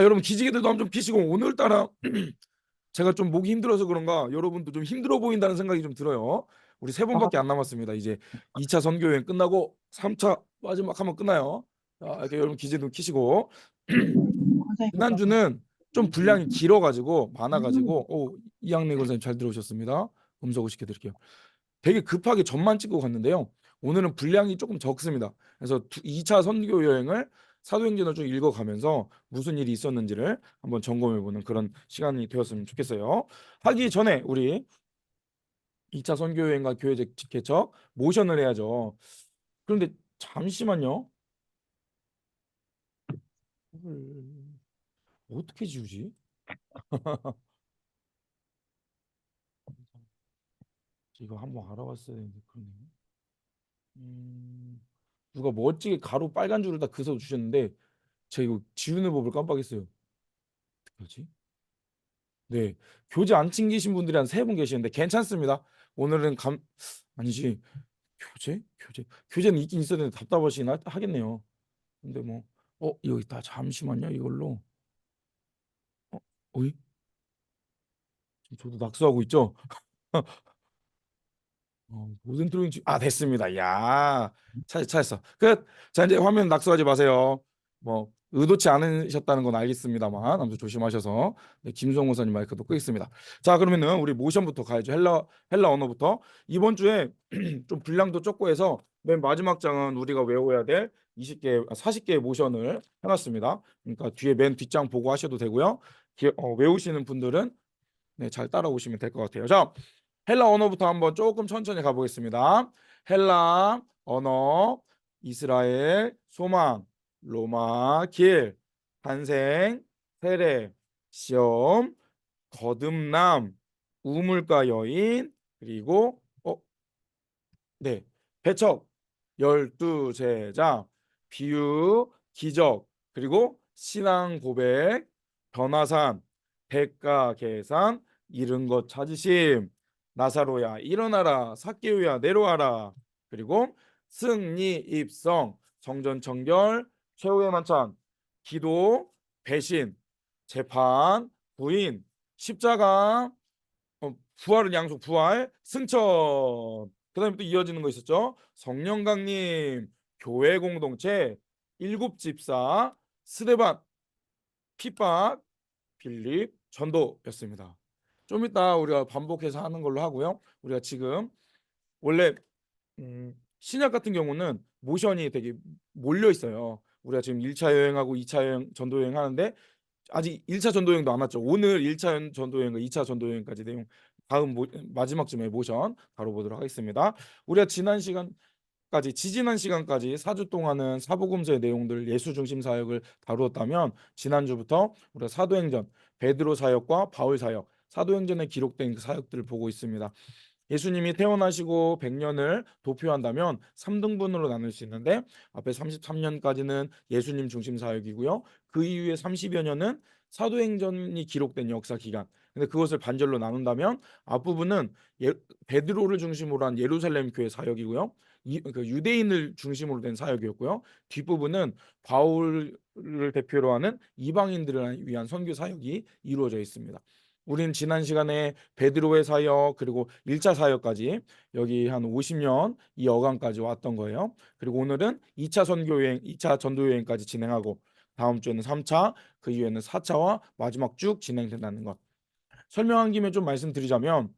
여러분 기지개들도 한번 좀 피시고 오늘따라 제가 좀 목이 힘들어서 그런가 여러분도 좀 힘들어 보인다는 생각이 좀 들어요. 우리 세 아, 번밖에 안 남았습니다. 이제 2차 선교 여행 끝나고 3차 마지막 한번 끝나요. 자, 이렇게 여러분 기지도 키시고 선생님 그거. 지난주는 좀 분량이 길어가지고 많아가지고 이양래 권사님 잘 들어오셨습니다. 음성 시켜 드릴게요. 되게 급하게 점만 찍고 갔는데요. 오늘은 분량이 조금 적습니다. 그래서 2차 선교 여행을 사도행전을 좀 읽어가면서 무슨 일이 있었는지를 한번 점검해보는 그런 시간이 되었으면 좋겠어요. 하기 전에 우리 2차 선교 여행과 교회적 개척 모션을 해야죠. 그런데 잠시만요. 어떻게 지우지? 이거 한번 알아봤어야 되는데 그러네. 음, 누가 멋지게 가로 빨간 줄을 다 그서 주셨는데 제가 이거 지우는 법을 깜빡했어요. 어떡하지? 네, 교재 안 챙기신 분들이 한 세 분 계시는데 괜찮습니다. 오늘은 아니지. 교재는 있긴 있어야 되는데 답답하시긴 하겠네요. 근데 뭐 이거 있다. 잠시만요. 이걸로 어이 지금 저도 낙서하고 있죠. 모든 드로잉 됐습니다. 야, 찾았어. 끝. 자, 이제 화면 낙서하지 마세요. 뭐 의도치 않으셨다는 건 알겠습니다만 아무튼 조심하셔서. 네, 김성호 사님 마이크도 끄겠습니다. 자, 그러면은 우리 모션부터 가야죠. 헬라 언어부터. 이번 주에 좀 분량도 적고 해서 맨 마지막 장은 우리가 외워야 될 40개의 모션을 해놨습니다. 그러니까 뒤에 맨 뒷장 보고 하셔도 되고요. 외우시는 분들은 네, 잘 따라오시면 될 것 같아요. 자, 헬라 언어부터 한번 조금 천천히 가보겠습니다. 헬라 언어, 이스라엘, 소망, 로마, 길, 탄생, 세례, 시험, 거듭남, 우물가 여인, 그리고 네, 배척, 열두 제자, 비유, 기적, 그리고 신앙 고백, 변화산, 대가 계산, 잃은 것 찾으심, 나사로야 일어나라, 삭개오야 내려와라, 그리고 승리 입성, 성전 청결, 최후의 만찬, 기도, 배신, 재판, 부인, 십자가, 부활은 양속, 부활, 승천. 그다음에 또 이어지는 거 있었죠. 성령 강림, 교회 공동체, 일곱 집사, 스데반, 핍박, 빌립, 전도였습니다. 좀 이따 우리가 반복해서 하는 걸로 하고요. 우리가 지금 원래 신약 같은 경우는 모션이 되게 몰려 있어요. 우리가 지금 1차 여행하고 2차 여행, 전도 여행 하는데 아직 1차 전도여행도 안 왔죠. 오늘 1차 전도여행과 2차 전도여행까지 내용 다음 마지막쯤에 모션 다뤄보도록 하겠습니다. 우리가 지지난 시간까지 4주 동안은 사복음서의 내용들 예수 중심 사역을 다루었다면 지난주부터 우리가 사도행전 베드로 사역과 바울 사역 사도행전에 기록된 그 사역들을 보고 있습니다. 예수님이 태어나시고 100년을 도표한다면 3등분으로 나눌 수 있는데 앞에 33년까지는 예수님 중심 사역이고요. 그 이후에 30여 년은 사도행전이 기록된 역사 기간. 근데 그것을 반절로 나눈다면 앞부분은 베드로를 중심으로 한 예루살렘 교회 사역이고요. 그 유대인을 중심으로 된 사역이었고요. 뒷부분은 바울을 대표로 하는 이방인들을 위한 선교 사역이 이루어져 있습니다. 우리는 지난 시간에 베드로의 사역 그리고 1차 사역까지 여기 한 50년 이 어간까지 왔던 거예요. 그리고 오늘은 2차 선교 여행, 2차 전도 여행까지 진행하고 다음 주에는 3차, 그 이후에는 4차와 마지막 쭉 진행된다는 것. 설명한 김에 좀 말씀드리자면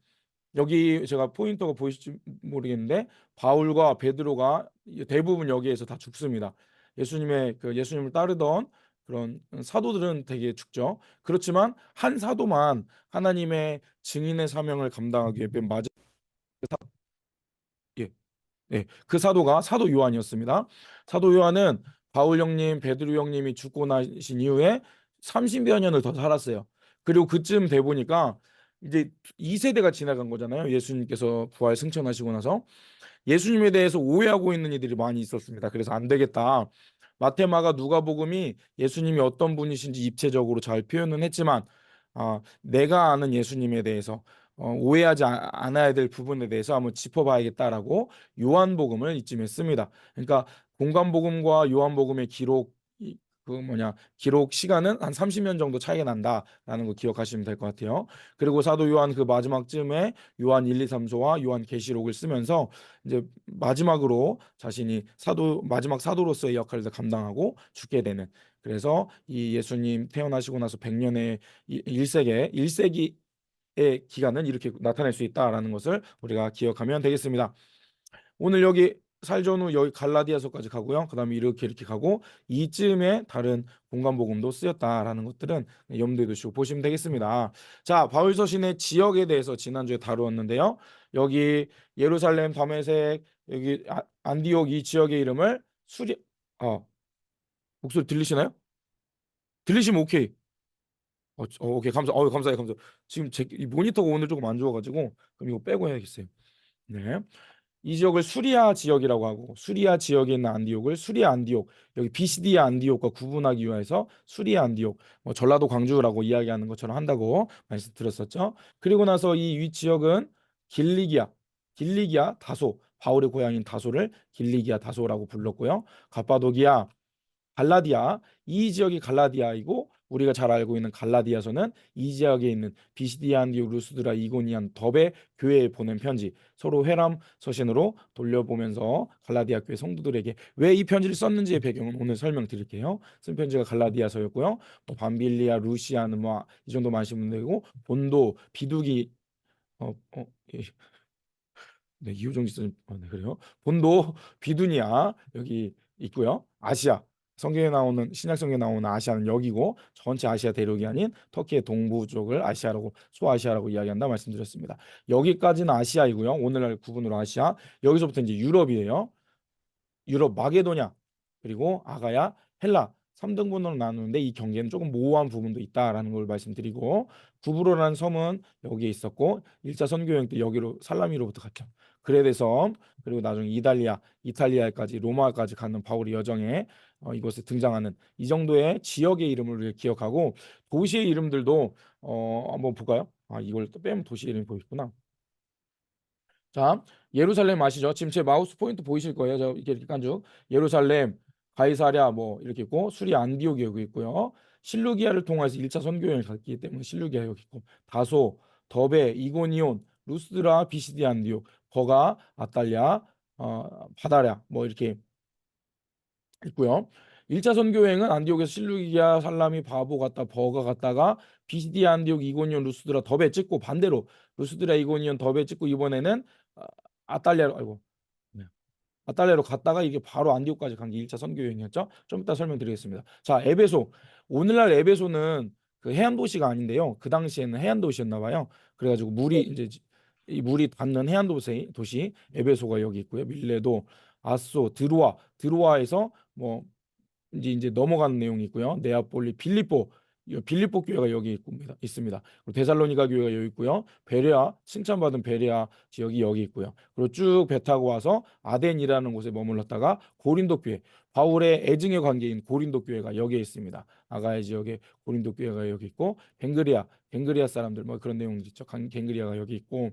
여기 제가 포인터가 보이실지 모르겠는데 바울과 베드로가 대부분 여기에서 다 죽습니다. 예수님을 따르던 그런 사도들은 되게 죽죠. 그렇지만 한 사도만 하나님의 증인의 사명을 감당하기 위해 맨 마지막 예, 네, 그 사도가 사도 요한이었습니다. 사도 요한은 바울 형님, 베드로 형님이 죽고 나신 이후에 30여 년을 더 살았어요. 그리고 그쯤 돼 보니까 이제 2세대가 지나간 거잖아요. 예수님께서 부활 승천하시고 나서 예수님에 대해서 오해하고 있는 이들이 많이 있었습니다. 그래서 안 되겠다. 마테마가 누가복음이 예수님이 어떤 분이신지 입체적으로 잘 표현은 했지만 내가 아는 예수님에 대해서 오해하지 않아야 될 부분에 대해서 한번 짚어봐야겠다라고 요한복음을 이쯤에 씁니다. 그러니까 공관복음과 요한복음의 기록 기록 시간은 한 30년 정도 차이가 난다라는 거 기억하시면 될 것 같아요. 그리고 사도 요한 그 마지막쯤에 요한 1, 2, 3서와 요한 계시록을 쓰면서 이제 마지막으로 자신이 마지막 사도로서의 역할을 감당하고 죽게 되는, 그래서 이 예수님 태어나시고 나서 100년의 1세기의 기간은 이렇게 나타낼 수 있다라는 것을 우리가 기억하면 되겠습니다. 오늘 여기 살전 후 여기 갈라디아서까지 가고요. 그다음에 이렇게 가고 이쯤에 다른 공간 복음도 쓰였다라는 것들은 염두에 두시고 보시면 되겠습니다. 자, 바울 서신의 지역에 대해서 지난주에 다루었는데요. 여기 예루살렘, 다메섹, 여기 안디옥 이 지역의 이름을 목소리 들리시나요? 들리시면 오케이. 오케이. 감사해요. 지금 이 모니터가 오늘 조금 안 좋아가지고 그럼 이거 빼고 해야겠어요. 네. 이 지역을 수리아 지역이라고 하고, 수리아 지역에 있는 안디옥을 수리아 안디옥, 여기 비시디아 안디옥과 구분하기 위해서 수리아 안디옥, 전라도 광주라고 이야기하는 것처럼 한다고 말씀드렸었죠. 그리고 나서 이 위 지역은 길리기아 다소, 바울의 고향인 다소를 길리기아 다소라고 불렀고요. 가파도기아, 갈라디아, 이 지역이 갈라디아이고, 우리가 잘 알고 있는 갈라디아서는 이 지역에 있는 비시디아 안디옥 루스드라 이고니안 더베 교회에 보낸 편지, 서로 회람 서신으로 돌려보면서 갈라디아 교회 성도들에게 왜 이 편지를 썼는지의 배경은 오늘 설명드릴게요. 쓴 편지가 갈라디아서였고요. 밤빌리아, 루시아는 이 정도 마시면 되고, 본도, 비두기, 어, 어, 예. 네, 이호정 지사님, 네, 그래요. 본도, 비두니아 여기 있고요. 아시아, 성경에 나오는 신약 성경에 나오는 아시아는 여기고, 전체 아시아 대륙이 아닌 터키의 동부 쪽을 아시아라고, 소아시아라고 이야기한다 말씀드렸습니다. 여기까지는 아시아이고요. 오늘날 구분으로 아시아. 여기서부터 이제 유럽이에요. 유럽 마게도냐, 그리고 아가야, 헬라 3등분으로 나누는데 이 경계는 조금 모호한 부분도 있다라는 걸 말씀드리고, 구브로라는 섬은 여기에 있었고 1차 선교 여행 때 여기로 살라미로부터 갔죠. 그레데섬, 그리고 나중에 이탈리아까지 로마까지 가는 바울의 여정에 이곳에 등장하는 이 정도의 지역의 이름을 우리가 기억하고, 도시의 이름들도 한번 볼까요? 이걸 또 빼면 도시 이름이 보이구나. 자, 예루살렘 아시죠? 지금 제 마우스 포인트 보이실 거예요. 이렇게 깐죽. 예루살렘, 가이사랴 이렇게 있고, 수리 안디옥이 여기 있고요. 실루기아를 통해서 1차 선교여행을 갔기 때문에 실루기아 여기 있고, 다소, 더베, 이고니온, 루스드라, 비시디 안디옥, 버가, 아탈랴, 바다랴 이렇게 있고요. 1차 선교여행은 안디옥에서 실루기아, 살라미, 바보 갔다 버가 갔다가 비시디 안디옥, 이고니온, 루스드라, 더베 찍고, 반대로 루스드라, 이고니온, 더베 찍고, 이번에는 아, 아탈리아로 네. 아탈리아로 갔다가 이게 바로 안디옥까지 간 게 1차 선교 여행이었죠. 좀 이따 설명드리겠습니다. 자, 에베소. 오늘날 에베소는 그 해안 도시가 아닌데요. 그 당시에는 해안 도시였나 봐요. 그래가지고 이 물이 닿는 해안 도시 에베소가 여기 있고요. 밀레도, 아소, 드로아에서 이제 넘어가는 내용이 있고요. 네아폴리, 빌립보 교회가 여기 있습니다. 그리고 데살로니가 교회가 여기 있고요. 베레아, 칭찬받은 베레아 지역이 여기 있고요. 그리고 쭉 배 타고 와서 아덴이라는 곳에 머물렀다가 고린도 교회, 바울의 애증의 관계인 고린도 교회가 여기에 있습니다. 아가야 지역에 고린도 교회가 여기 있고, 갱그리아 사람들 그런 내용이 있죠. 갱그리아가 여기 있고,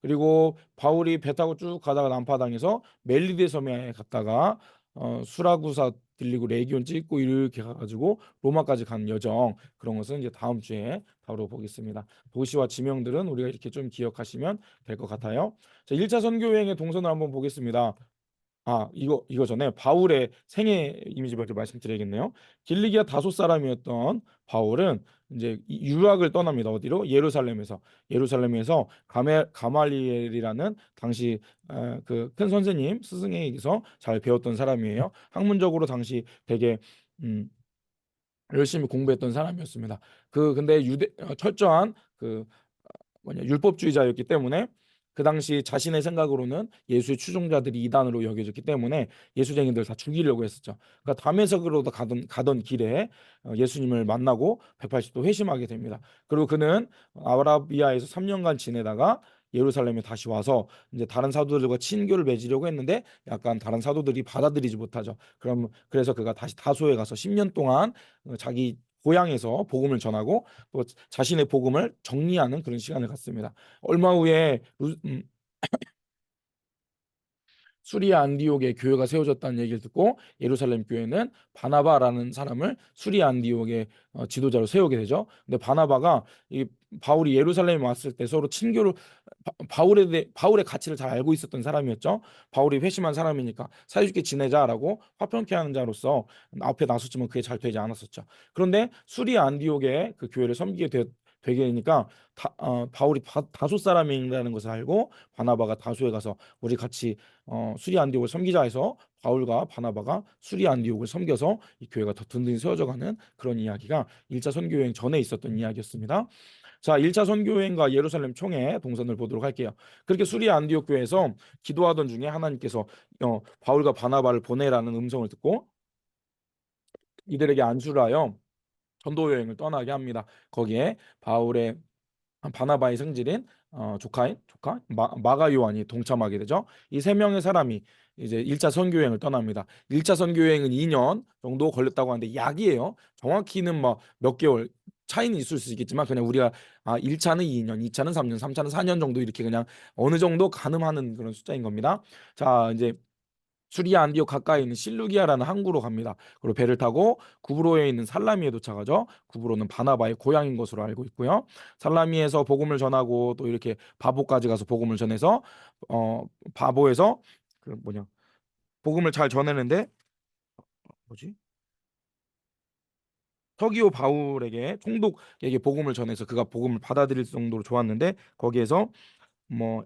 그리고 바울이 배 타고 쭉 가다가 난파당해서 멜리데 섬에 갔다가 수라구사 들리고 레기온 찍고 이렇게 가가지고 로마까지 가는 여정, 그런 것은 이제 다음 주에 다뤄보겠습니다. 도시와 지명들은 우리가 이렇게 좀 기억하시면 될 것 같아요. 자, 1차 선교 여행의 동선을 한번 보겠습니다. 이거 전에 바울의 생애 이미지부터 말씀드려야겠네요. 길리기아 다소 사람이었던 바울은 이제 유학을 떠납니다. 어디로? 예루살렘에서 가말리엘이라는 당시 그 큰 선생님 스승에게서 잘 배웠던 사람이에요. 학문적으로 당시 되게 음, 열심히 공부했던 사람이었습니다. 근데 철저한 율법주의자였기 때문에 그 당시 자신의 생각으로는 예수의 추종자들이 이단으로 여겨졌기 때문에 예수쟁이들 다 죽이려고 했었죠. 그러니까 다메섹으로 가던 길에 예수님을 만나고 180도 회심하게 됩니다. 그리고 그는 아라비아에서 3년간 지내다가 예루살렘에 다시 와서 이제 다른 사도들과 친교를 맺으려고 했는데 약간 다른 사도들이 받아들이지 못하죠. 그래서 그가 다시 다소에 가서 10년 동안 자기 고향에서 복음을 전하고 또 자신의 복음을 정리하는 그런 시간을 갖습니다. 얼마 후에 수리아 안디옥에 교회가 세워졌다는 얘기를 듣고 예루살렘 교회는 바나바라는 사람을 수리아 안디옥의 지도자로 세우게 되죠. 근데 바나바가 이 바울이 예루살렘에 왔을 때 서로 친교를 바울의 가치를 잘 알고 있었던 사람이었죠. 바울이 회심한 사람이니까 사이좋게 지내자라고 화평케 하는 자로서 앞에 나섰지만 그게 잘 되지 않았었죠. 그런데 수리아 안디옥에 그 교회를 섬기게 되게 되니까 바울이 다소 사람이라는 것을 알고 바나바가 다소에 가서 우리 같이 수리아 안디옥을 섬기자 해서 바울과 바나바가 수리아 안디옥을 섬겨서 이 교회가 더 든든히 세워져가는 그런 이야기가 1차 선교여행 전에 있었던 이야기였습니다. 자, 1차 선교여행과 예루살렘 총회 동선을 보도록 할게요. 그렇게 수리아 안디옥 교회에서 기도하던 중에 하나님께서 바울과 바나바를 보내라는 음성을 듣고 이들에게 안수를 하여 전도 여행을 떠나게 합니다. 거기에 바울의 바나바의 성질인 조카 마가 요한이 동참하게 되죠. 이 세 명의 사람이 이제 1차 선교여행을 떠납니다. 1차 선교여행은 2년 정도 걸렸다고 하는데 약이에요. 정확히는 뭐 몇 개월 차이는 있을 수 있겠지만 그냥 우리가 1차는 2년, 2차는 3년, 3차는 4년 정도 이렇게 그냥 어느 정도 가늠하는 그런 숫자인 겁니다. 자, 이제 수리아 안디옥 가까이 있는 실루기아라는 항구로 갑니다. 그리고 배를 타고 구브로에 있는 살라미에 도착하죠. 구브로는 바나바의 고향인 것으로 알고 있고요. 살라미에서 복음을 전하고 또 이렇게 바보까지 가서 복음을 전해서 바보에서 그 뭐냐 복음을 잘 전하는데 뭐지? 서기오 바울에게 총독에게 복음을 전해서 그가 복음을 받아들일 정도로 좋았는데 거기에서 뭐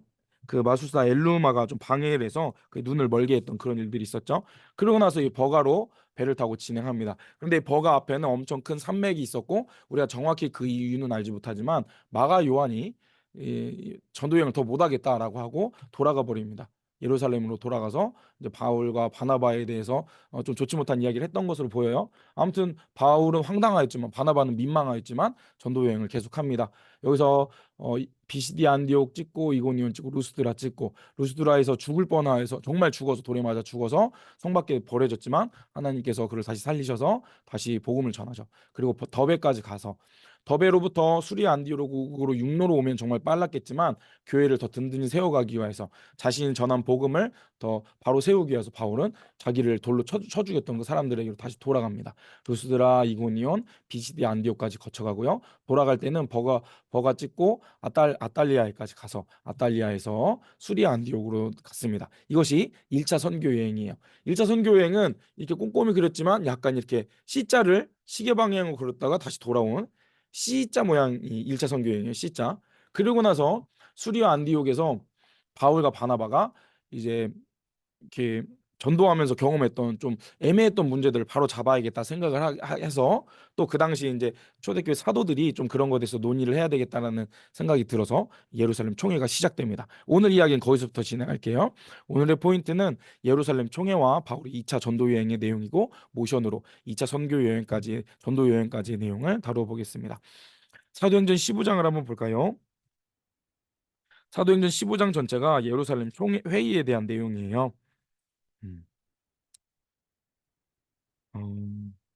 그 마술사 엘루마가 좀 방해를 해서 그 눈을 멀게 했던 그런 일들이 있었죠. 그러고 나서 이 버가로 배를 타고 진행합니다. 그런데 이 버가 앞에는 엄청 큰 산맥이 있었고 우리가 정확히 그 이유는 알지 못하지만 마가 요한이 이 전도 여행을 더 못하겠다라고 하고 돌아가 버립니다. 예루살렘으로 돌아가서 이제 바울과 바나바에 대해서 좀 좋지 못한 이야기를 했던 것으로 보여요. 아무튼 바울은 황당하였지만 바나바는 민망하였지만 전도 여행을 계속합니다. 여기서 비시디 안디옥 찍고 이고니온 찍고 루스드라 찍고 루스드라에서 죽을 뻔해서 정말 죽어서 돌에 맞아 죽어서 성 밖에 버려졌지만 하나님께서 그를 다시 살리셔서 다시 복음을 전하죠. 그리고 더베까지 가서 더베로부터 수리아 안디옥으로 육로로 오면 정말 빨랐겠지만 교회를 더 든든히 세워가기 위해서 자신이 전한 복음을 더 바로 세우기 위해서 바울은 자기를 돌로 쳐 죽였던 그 사람들에게로 다시 돌아갑니다. 루스드라, 이고니온, 비시디 안디옥까지 거쳐가고요. 돌아갈 때는 버가 찍고 아달리아에까지 가서 아달리아에서 수리아 안디옥으로 갔습니다. 이것이 1차 선교 여행이에요. 1차 선교 여행은 이렇게 꼼꼼히 그렸지만 약간 이렇게 C자를 시계 방향으로 그렸다가 다시 돌아온 C자 모양이 1차 선교 여행이에요. C자. 그리고 나서 수리아 안디옥에서 바울과 바나바가 이제 이렇게 전도하면서 경험했던 좀 애매했던 문제들을 바로 잡아야겠다 생각을 해서 또 그 당시 이제 초대교회 사도들이 좀 그런 것에 대해서 논의를 해야 되겠다라는 생각이 들어서 예루살렘 총회가 시작됩니다. 오늘 이야기는 거기서부터 진행할게요. 오늘의 포인트는 예루살렘 총회와 바울의 2차 전도 여행의 내용이고 모션으로 2차 선교 여행까지 전도 여행까지의 내용을 다뤄보겠습니다. 사도행전 15장을 한번 볼까요? 사도행전 15장 전체가 예루살렘 총회 회의에 대한 내용이에요. 음.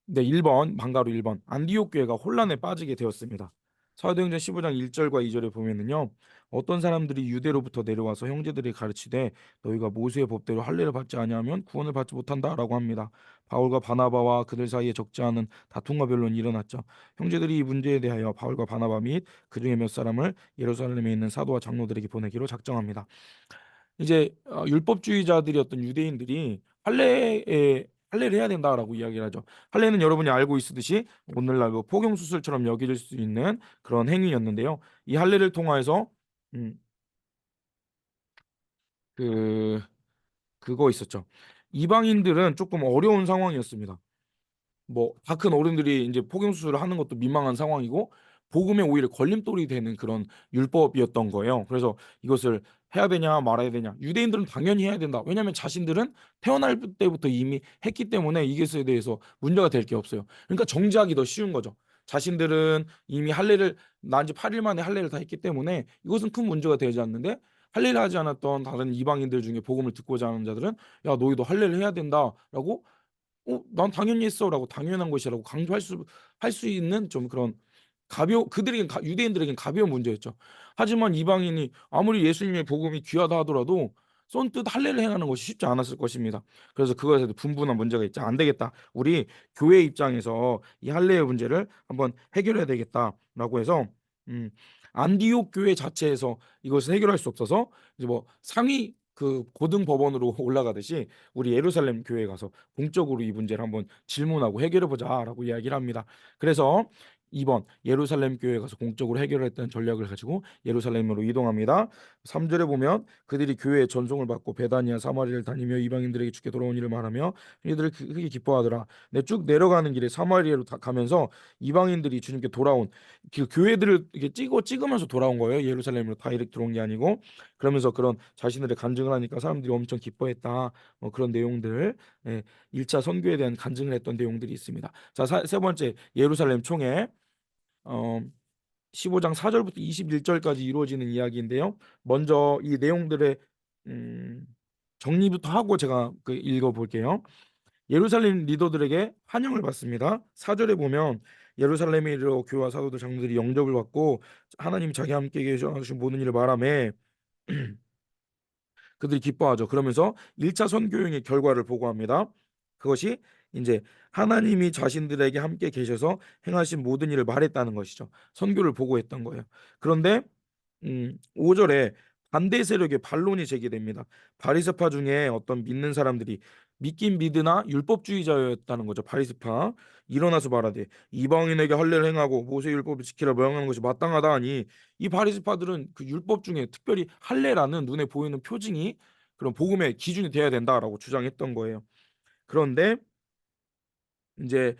네, 1번 방가로 1번 안디옥 교회가 혼란에 빠지게 되었습니다. 사도행전 15장 1절과 2절에 보면은요. 어떤 사람들이 유대로부터 내려와서 형제들이 가르치되 너희가 모세의 법대로 할례를 받지 아니하면 구원을 받지 못한다라고 합니다. 바울과 바나바와 그들 사이에 적지 않은 다툼과 변론이 일어났죠. 형제들이 이 문제에 대하여 바울과 바나바 및 그중에 몇 사람을 예루살렘에 있는 사도와 장로들에게 보내기로 작정합니다. 이제 율법주의자들이었던 유대인들이 할례를 해야 된다라고 이야기를 하죠. 할례는 여러분이 알고 있듯이 오늘날 그 포경 수술처럼 여겨질 수 있는 그런 행위였는데요. 이 할례를 통하여서 음, 그 그거 있었죠. 이방인들은 조금 어려운 상황이었습니다. 뭐 다 큰 어른들이 이제 포경 수술을 하는 것도 민망한 상황이고 복음에 오히려 걸림돌이 되는 그런 율법이었던 거예요. 그래서 이것을 해야 되냐 말아야 되냐. 유대인들은 당연히 해야 된다. 왜냐하면 자신들은 태어날 때부터 이미 했기 때문에 이것에 대해서 문제가 될 게 없어요. 그러니까 정죄하기 더 쉬운 거죠. 자신들은 이미 할례를 난 지 8일 만에 할례를 다 했기 때문에 이것은 큰 문제가 되지 않는데 할례를 하지 않았던 다른 이방인들 중에 복음을 듣고자 하는 자들은 야 너희도 할례를 해야 된다라고 난 당연히 했어라고 당연한 것이라고 강조할 수 있는 좀 그런 그들에겐 유대인들에겐 가벼운 문제였죠. 하지만 이방인이 아무리 예수님의 복음이 귀하다 하더라도 손뜻 할례를 행하는 것이 쉽지 않았을 것입니다. 그래서 그것에도 분분한 문제가 있지 안 되겠다. 우리 교회 입장에서 이 할례의 문제를 한번 해결해야 되겠다라고 해서 음, 안디옥 교회 자체에서 이것을 해결할 수 없어서 이제 뭐 상위 그 고등 법원으로 올라가듯이 우리 예루살렘 교회에 가서 공적으로 이 문제를 한번 질문하고 해결해 보자라고 이야기를 합니다. 그래서 이번 예루살렘 교회에 가서 공적으로 해결했던 전략을 가지고 예루살렘으로 이동합니다. 3절에 보면 그들이 교회의 전송을 받고 베다니아 사마리아를 다니며 이방인들에게 주께 돌아온 일을 말하며 이들을 크게 기뻐하더라. 네, 쭉 내려가는 길에 사마리아로 가면서 이방인들이 주님께 돌아온 그 교회들을 이렇게 찍으면서 돌아온 거예요. 예루살렘으로 다이렉트 들어온 게 아니고. 그러면서 그런 자신들의 간증을 하니까 사람들이 엄청 기뻐했다. 뭐 그런 내용들, 예, 1차 선교에 대한 간증을 했던 내용들이 있습니다. 자, 세 번째 예루살렘 총회, 어, 15장 4절부터 21절까지 이루어지는 이야기인데요. 먼저 이 내용들의 음, 정리부터 하고 제가 그 읽어볼게요. 예루살렘 리더들에게 환영을 받습니다. 4절에 보면 예루살렘에 이르러 교회와 사도들 장로들이 영접을 받고 하나님이 자기 함께 계셔주신 모든 일을 말하며 그들이 기뻐하죠. 그러면서 1차 선교행의 결과를 보고합니다. 그것이 이제 하나님이 자신들에게 함께 계셔서 행하신 모든 일을 말했다는 것이죠. 선교를 보고했던 거예요. 그런데 5절에 반대 세력의 반론이 제기됩니다. 바리새파 중에 어떤 믿는 사람들이 믿긴 믿으나 율법주의자였다는 거죠. 바리새파 일어나서 말하되 이방인에게 할례를 행하고 모세 율법을 지키라 명하는 것이 마땅하다 하니 이 바리새파들은 그 율법 중에 특별히 할례라는 눈에 보이는 표징이 그런 복음의 기준이 돼야 된다라고 주장했던 거예요. 그런데 이제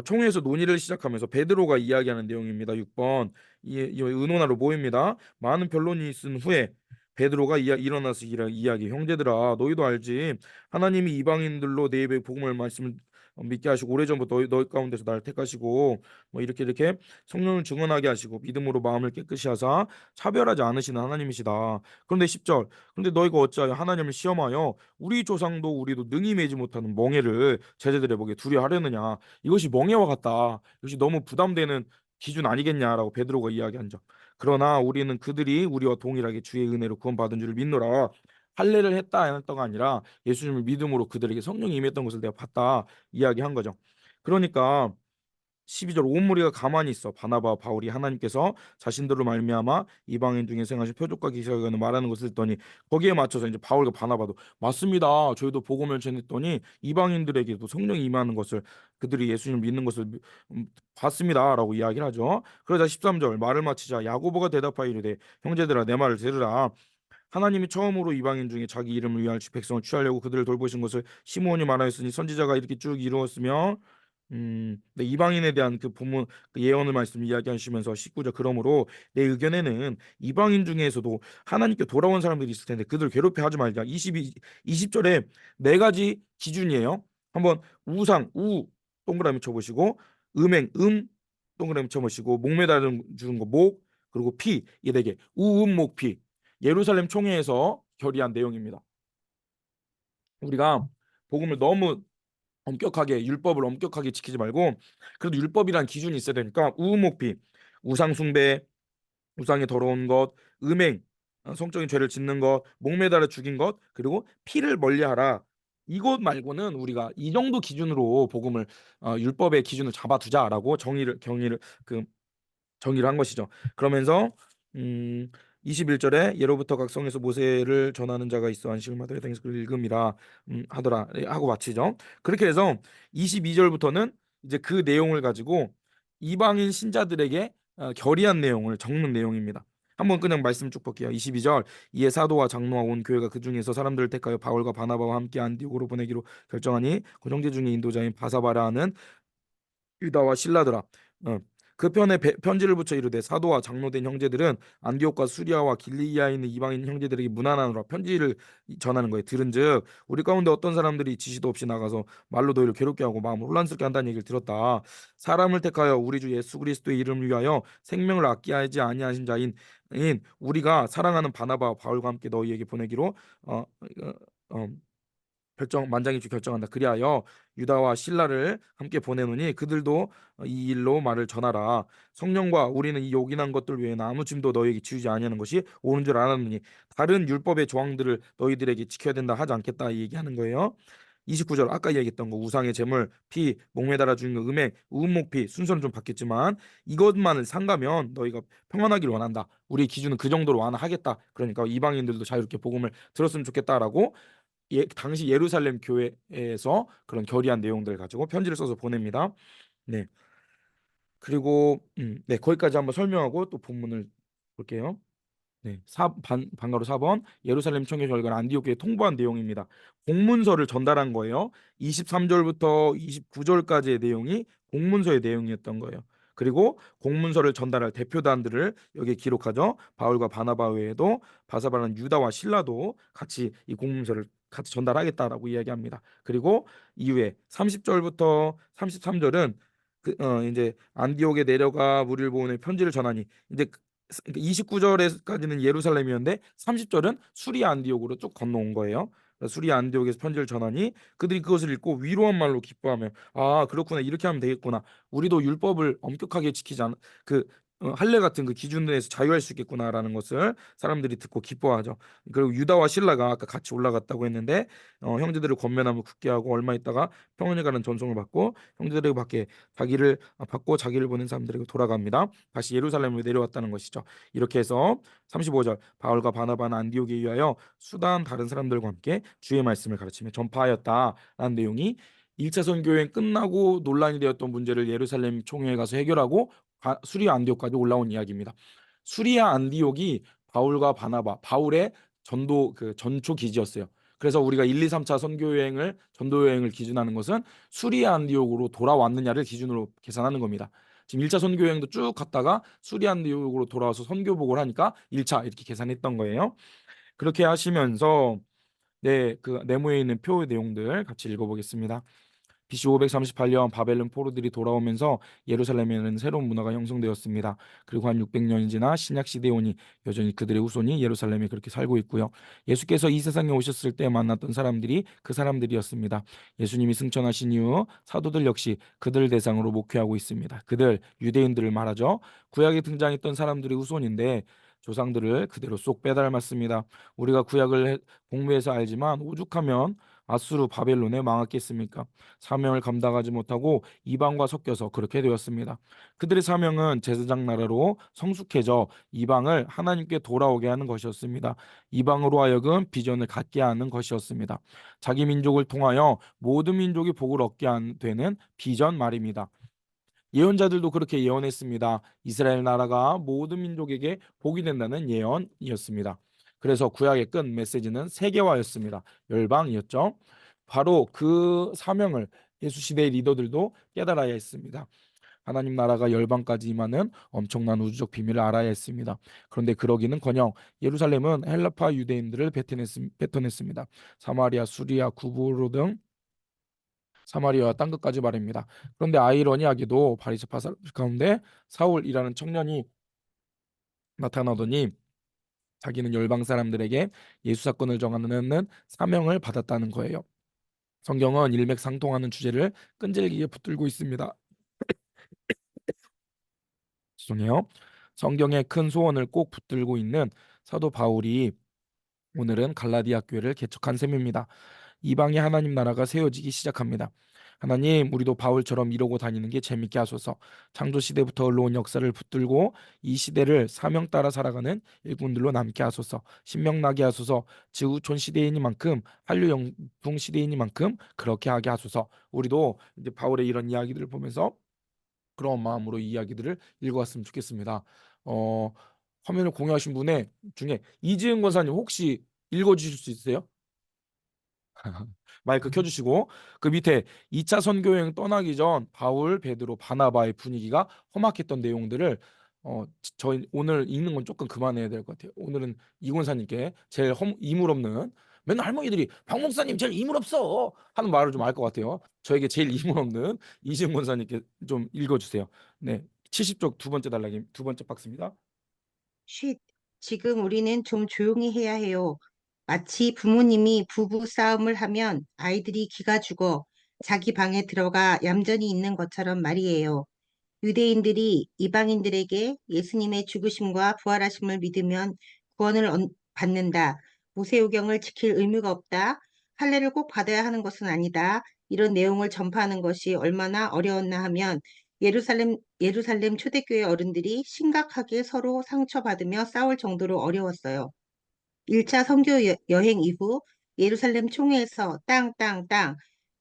총회에서 논의를 시작하면서 베드로가 이야기하는 내용입니다. 6번 이 의논하러 모입니다. 많은 변론이 있은 후에 베드로가 일어나서 이야기 형제들아 너희도 알지 하나님이 이방인들로 내 입에 복음을 말씀을 믿게 하시고 오래전부터 너희 가운데서 나를 택하시고 뭐 이렇게 성령을 증언하게 하시고 믿음으로 마음을 깨끗이 하사 차별하지 않으시는 하나님이시다. 그런데 10절 그런데 너희가 어찌하여 하나님을 시험하여 우리 조상도 우리도 능히 매지 못하는 멍에를 제자들의 목에 두려 하려느냐 이것이 멍에와 같다. 이것이 너무 부담되는 기준 아니겠냐라고 베드로가 이야기한 점. 그러나 우리는 그들이 우리와 동일하게 주의 은혜로 구원받은 줄을 믿노라. 할례를 했다 안 했다가 아니라 예수님을 믿음으로 그들에게 성령이 임했던 것을 내가 봤다 이야기한 거죠. 그러니까 12절 온 무리가 가만히 있어 바나바와 바울이 하나님께서 자신들로 말미암아 이방인 중에 행하신 표적과 기사를 말하는 것을 듣더니 거기에 맞춰서 이제 바울과 바나바도 맞습니다. 저희도 복음을 전했더니 이방인들에게도 성령이 임하는 것을 그들이 예수님을 믿는 것을 봤습니다라고 이야기를 하죠. 그러자 13절 말을 마치자 야고보가 대답하여 이르되 형제들아 내 말을 들으라. 하나님이 처음으로 이방인 중에 자기 이름을 위하여 백성을 취하려고 그들을 돌보신 것을 시므온이 말하였으니 선지자가 이렇게 쭉 이루었으며 네, 이방인에 대한 그 본문 그 예언을 말씀 이야기하시면서 19절 그러므로 내 의견에는 이방인 중에서도 하나님께 돌아온 사람들이 있을 텐데 그들 괴롭게 하지 말자. 20절에 네 가지 기준이에요. 한번 우상 우 동그라미 쳐보시고 음행 동그라미 쳐보시고 목매달은 주는 거 목 그리고 피 이 네 개 우음목피 예루살렘 총회에서 결의한 내용입니다. 우리가 복음을 너무 엄격하게 율법을 엄격하게 지키지 말고 그래도 율법이란 기준이 있어야 되니까 우목피 우상 숭배 우상이 더러운 것 음행 성적인 죄를 짓는 것 목매달아 죽인 것 그리고 피를 멀리하라 이것 말고는 우리가 이 정도 기준으로 복음을 율법의 기준을 잡아두자라고 정의를 한 것이죠. 그러면서 음 21절에 예로부터 각 성에서 모세를 전하는 자가 있어 안식일마다 회당에서 그를 읽음이라 하더라 하고 마치죠. 그렇게 해서 22절부터는 이제 그 내용을 가지고 이방인 신자들에게 결의한 내용을 적는 내용입니다. 한번 그냥 말씀 쭉 볼게요. 22절 이에 사도와 장로와 온 교회가 그 중에서 사람들을 택하여 바울과 바나바와 함께 안디옥으로 보내기로 결정하니 그 형제 중에 인도자인 바사바라는 유다와 실라더라. 그 편에 편지를 붙여 이르되 사도와 장로된 형제들은 안디옥과 수리아와 길리기아에 있는 이방인 형제들에게 문안하노라 편지를 전하는 거예요. 들은즉 우리 가운데 어떤 사람들이 지시도 없이 나가서 말로 너희를 괴롭게 하고 마음을 혼란스럽게 한다는 얘기를 들었다. 사람을 택하여 우리 주 예수 그리스도의 이름을 위하여 생명을 아끼하지 아니하신 자인 우리가 사랑하는 바나바와 바울과 함께 너희에게 보내기로 어, 어, 어, 만장일치 결정한다. 그리하여 유다와 신라를 함께 보내노니 그들도 이 일로 말을 전하라. 성령과 우리는 이 요긴한 것들 외에는 아무 짐도 너에게 지우지 아니하는 것이 옳은 줄 알았느니 다른 율법의 조항들을 너희들에게 지켜야 된다 하지 않겠다 이 얘기하는 거예요. 29절 아까 얘기했던 거 우상의 제물, 피, 목매달아 죽는 거, 음행, 우은목피 순서는 좀 바뀌었지만 이것만을 삼가면 너희가 평안하기를 원한다. 우리 기준은 그 정도로 완화하겠다. 그러니까 이방인들도 자유롭게 복음을 들었으면 좋겠다라고 당시 예루살렘 교회에서 그런 결의한 내용들을 가지고 편지를 써서 보냅니다. 네. 그리고 네, 거기까지 한번 설명하고 또 본문을 볼게요. 네, 방가로 4번 예루살렘 청교 결과를 안디옥에 통보한 내용입니다. 공문서를 전달한 거예요. 23절부터 29절까지의 내용이 공문서의 내용이었던 거예요. 그리고 공문서를 전달할 대표단들을 여기에 기록하죠. 바울과 바나바 외에도 바사바라는 유다와 실라도 같이 이 공문서를 같이 전달하겠다라고 이야기합니다. 그리고 이후에 30절부터 33절은 이제 안디옥에 내려가 무리를 보내 편지를 전하니 이제 29절까지는 예루살렘이었는데 30절은 수리아 안디옥으로 쭉 건너온 거예요. 수리아 안디옥에서 편지를 전하니 그들이 그것을 읽고 위로한 말로 기뻐하며 아 그렇구나 이렇게 하면 되겠구나 우리도 율법을 엄격하게 지키지 않 그 할례 같은 그 기준에서 자유할 수 있겠구나라는 것을 사람들이 듣고 기뻐하죠. 그리고 유다와 신라가 아까 같이 올라갔다고 했는데 형제들을 권면하며 굳게 하고 얼마 있다가 평안에 가는 전송을 받고 형제들에게 받고 자기를 보낸 사람들에게 돌아갑니다. 다시 예루살렘으로 내려왔다는 것이죠. 이렇게 해서 35절 바울과 바나바는 안디옥에 의하여 수단 다른 사람들과 함께 주의 말씀을 가르치며 전파하였다라는 내용이 1차 선교여행 끝나고 논란이 되었던 문제를 예루살렘 총회에 가서 해결하고 수리아 안디옥까지 올라온 이야기입니다. 수리아 안디옥이 바울과 바나바 바울의 전초 기지였어요. 그래서 우리가 1, 2, 3차 전도 여행을 기준하는 것은 수리아 안디옥으로 돌아왔느냐를 기준으로 계산하는 겁니다. 지금 1차 선교 여행도 쭉 갔다가 수리아 안디옥으로 돌아와서 선교복을 하니까 1차 이렇게 계산했던 거예요. 그렇게 하시면서 네, 그 네모에 있는 표 내용들 같이 읽어보겠습니다. BC 538년 바벨론 포로들이 돌아오면서 예루살렘에는 새로운 문화가 형성되었습니다. 그리고 한 600년이 지나 신약 시대에 오니 여전히 그들의 후손이 예루살렘에 그렇게 살고 있고요. 예수께서 이 세상에 오셨을 때 만났던 사람들이 그 사람들이었습니다. 예수님이 승천하신 이후 사도들 역시 그들 대상으로 목회하고 있습니다. 그들 유대인들을 말하죠. 구약에 등장했던 사람들의 후손인데 조상들을 그대로 쏙 빼닮았습니다. 우리가 구약을 공부해서 알지만 오죽하면 아수르 바벨론에 망했겠습니까? 사명을 감당하지 못하고 이방과 섞여서 그렇게 되었습니다. 그들의 사명은 제사장 나라로 성숙해져 이방을 하나님께 돌아오게 하는 것이었습니다. 이방으로 하여금 비전을 갖게 하는 것이었습니다. 자기 민족을 통하여 모든 민족이 복을 얻게 되는 비전 말입니다. 예언자들도 그렇게 예언했습니다. 이스라엘 나라가 모든 민족에게 복이 된다는 예언이었습니다. 그래서 구약의 끝 메시지는 세계화였습니다. 열방이었죠. 바로 그 사명을 예수 시대의 리더들도 깨달아야 했습니다. 하나님 나라가 열방까지 임하는 엄청난 우주적 비밀을 알아야 했습니다. 그런데 그러기는커녕 예루살렘은 헬라파 유대인들을 뱉어냈습니다. 사마리아, 수리아, 구부로 등 사마리아와 땅 끝까지 말입니다. 그런데 아이러니하게도 바리새파 가운데 사울이라는 청년이 나타나더니 자기는 열방 사람들에게 예수 사건을 정하는 사명을 받았다는 거예요. 성경은 일맥상통하는 주제를 끈질기게 붙들고 있습니다. 죄송해요. 성경의 큰 소원을 꼭 붙들고 있는 사도 바울이 오늘은 갈라디아 교회를 개척한 셈입니다. 이방의 하나님 나라가 세워지기 시작합니다. 하나님, 우리도 바울처럼 이러고 다니는 게 재밌게 하소서. 창조 시대부터 흘러온 역사를 붙들고 이 시대를 사명 따라 살아가는 일꾼들로 남게 하소서. 신명나게 하소서. 지구촌 시대이니만큼 한류 영풍 시대이니만큼 그렇게 하게 하소서. 우리도 이제 바울의 이런 이야기들을 보면서 그런 마음으로 이 이야기들을 읽어왔으면 좋겠습니다. 어, 화면을 공유하신 분의 중에 이지은 권사님 혹시 읽어주실 수 있으세요? 마이크 켜주시고 그 밑에 2차 선교여행 떠나기 전 바울, 베드로, 바나바의 분위기가 험악했던 내용들을 저희 오늘 읽는 건 조금 그만해야 될 것 같아요. 오늘은 이권사님께 제일 이물 없는 맨날 할머니들이 박 목사님 제일 이물 없어 하는 말을 좀 알 것 같아요. 저에게 제일 이물 없는 이지은 권사님께 좀 읽어주세요. 네, 70쪽 두 번째 단락이 두 번째 박스입니다. 쉿, 지금 우리는 좀 조용히 해야 해요. 마치 부모님이 부부 싸움을 하면 아이들이 기가 죽어 자기 방에 들어가 얌전히 있는 것처럼 말이에요. 유대인들이 이방인들에게 예수님의 죽으심과 부활하심을 믿으면 구원을 받는다. 모세오경을 지킬 의무가 없다. 할례를 꼭 받아야 하는 것은 아니다. 이런 내용을 전파하는 것이 얼마나 어려웠나 하면 예루살렘 초대교회 어른들이 심각하게 서로 상처받으며 싸울 정도로 어려웠어요. 1차 선교 여행 이후 예루살렘 총회에서 땅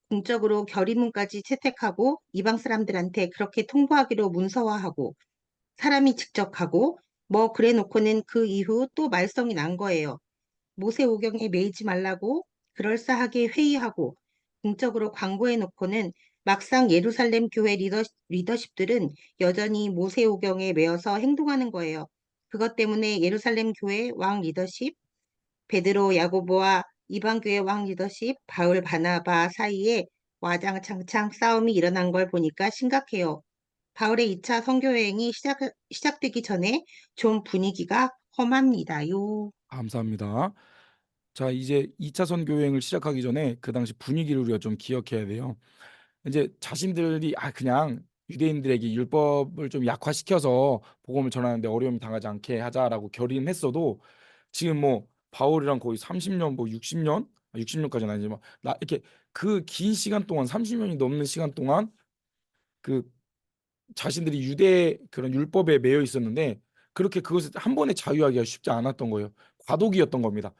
공적으로 결의문까지 채택하고 이방 사람들한테 그렇게 통보하기로 문서화하고 사람이 직접 가고 뭐 그래 놓고는 그 이후 또 말썽이 난 거예요. 모세오경에 매이지 말라고 그럴싸하게 회의하고 공적으로 광고해 놓고는 막상 예루살렘 교회 리더십들은 여전히 모세오경에 매여서 행동하는 거예요. 그것 때문에 예루살렘 교회 왕 리더십, 베드로 야고보와 이방교회 왕 리더십 바울 바나바 사이에 와장창창 싸움이 일어난 걸 보니까 심각해요. 바울의 2차 선교 여행이 시작되기 전에 좀 분위기가 험합니다요. 감사합니다. 자, 이제 2차 선교 여행을 시작하기 전에 그 당시 분위기를 우리가 좀 기억해야 돼요. 이제 자신들이 그냥 유대인들에게 율법을 좀 약화시켜서 복음을 전하는데 어려움이 당하지 않게 하자라고 결의는 했어도 지금 뭐 바울이랑 거의 30년 뭐 60년 60년까지는 아니지만 나 이렇게 그 긴 시간 동안 30년이 넘는 시간 동안 그 자신들이 유대 그런 율법에 매여 있었는데 그렇게 그것을 한 번에 자유하기가 쉽지 않았던 거예요. 과도기였던 겁니다.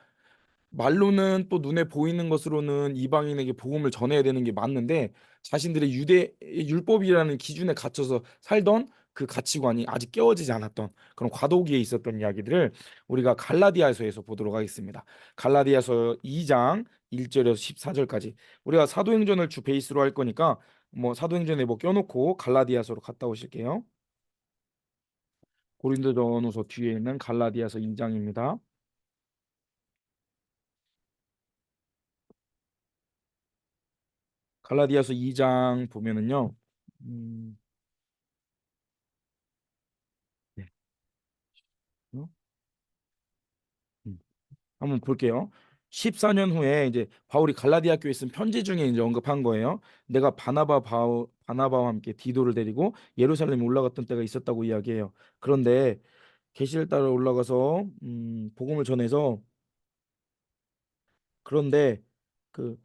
말로는 또 눈에 보이는 것으로는 이방인에게 복음을 전해야 되는 게 맞는데 자신들의 유대 율법이라는 기준에 갇혀서 살던 그 가치관이 아직 깨어지지 않았던 그런 과도기에 있었던 이야기들을 우리가 갈라디아서에서 보도록 하겠습니다. 갈라디아서 2장 1절에서 14절까지 우리가 사도행전을 주 베이스로 할 거니까 뭐 사도행전에 뭐 껴놓고 갈라디아서로 갔다 오실게요. 고린도전후서 뒤에 있는 갈라디아서 2장입니다. 갈라디아서 2장 보면은요. 음, 네. 어? 음, 한번 볼게요. 14년 후에 이제 바울이 갈라디아 교회에 쓴 편지 중에 이제 언급한 거예요. 내가 바나바와 함께 디도를 데리고 예루살렘에 올라갔던 때가 있었다고 이야기해요. 그런데 계시를 따라 올라가서 복음을 전해서 그런데 그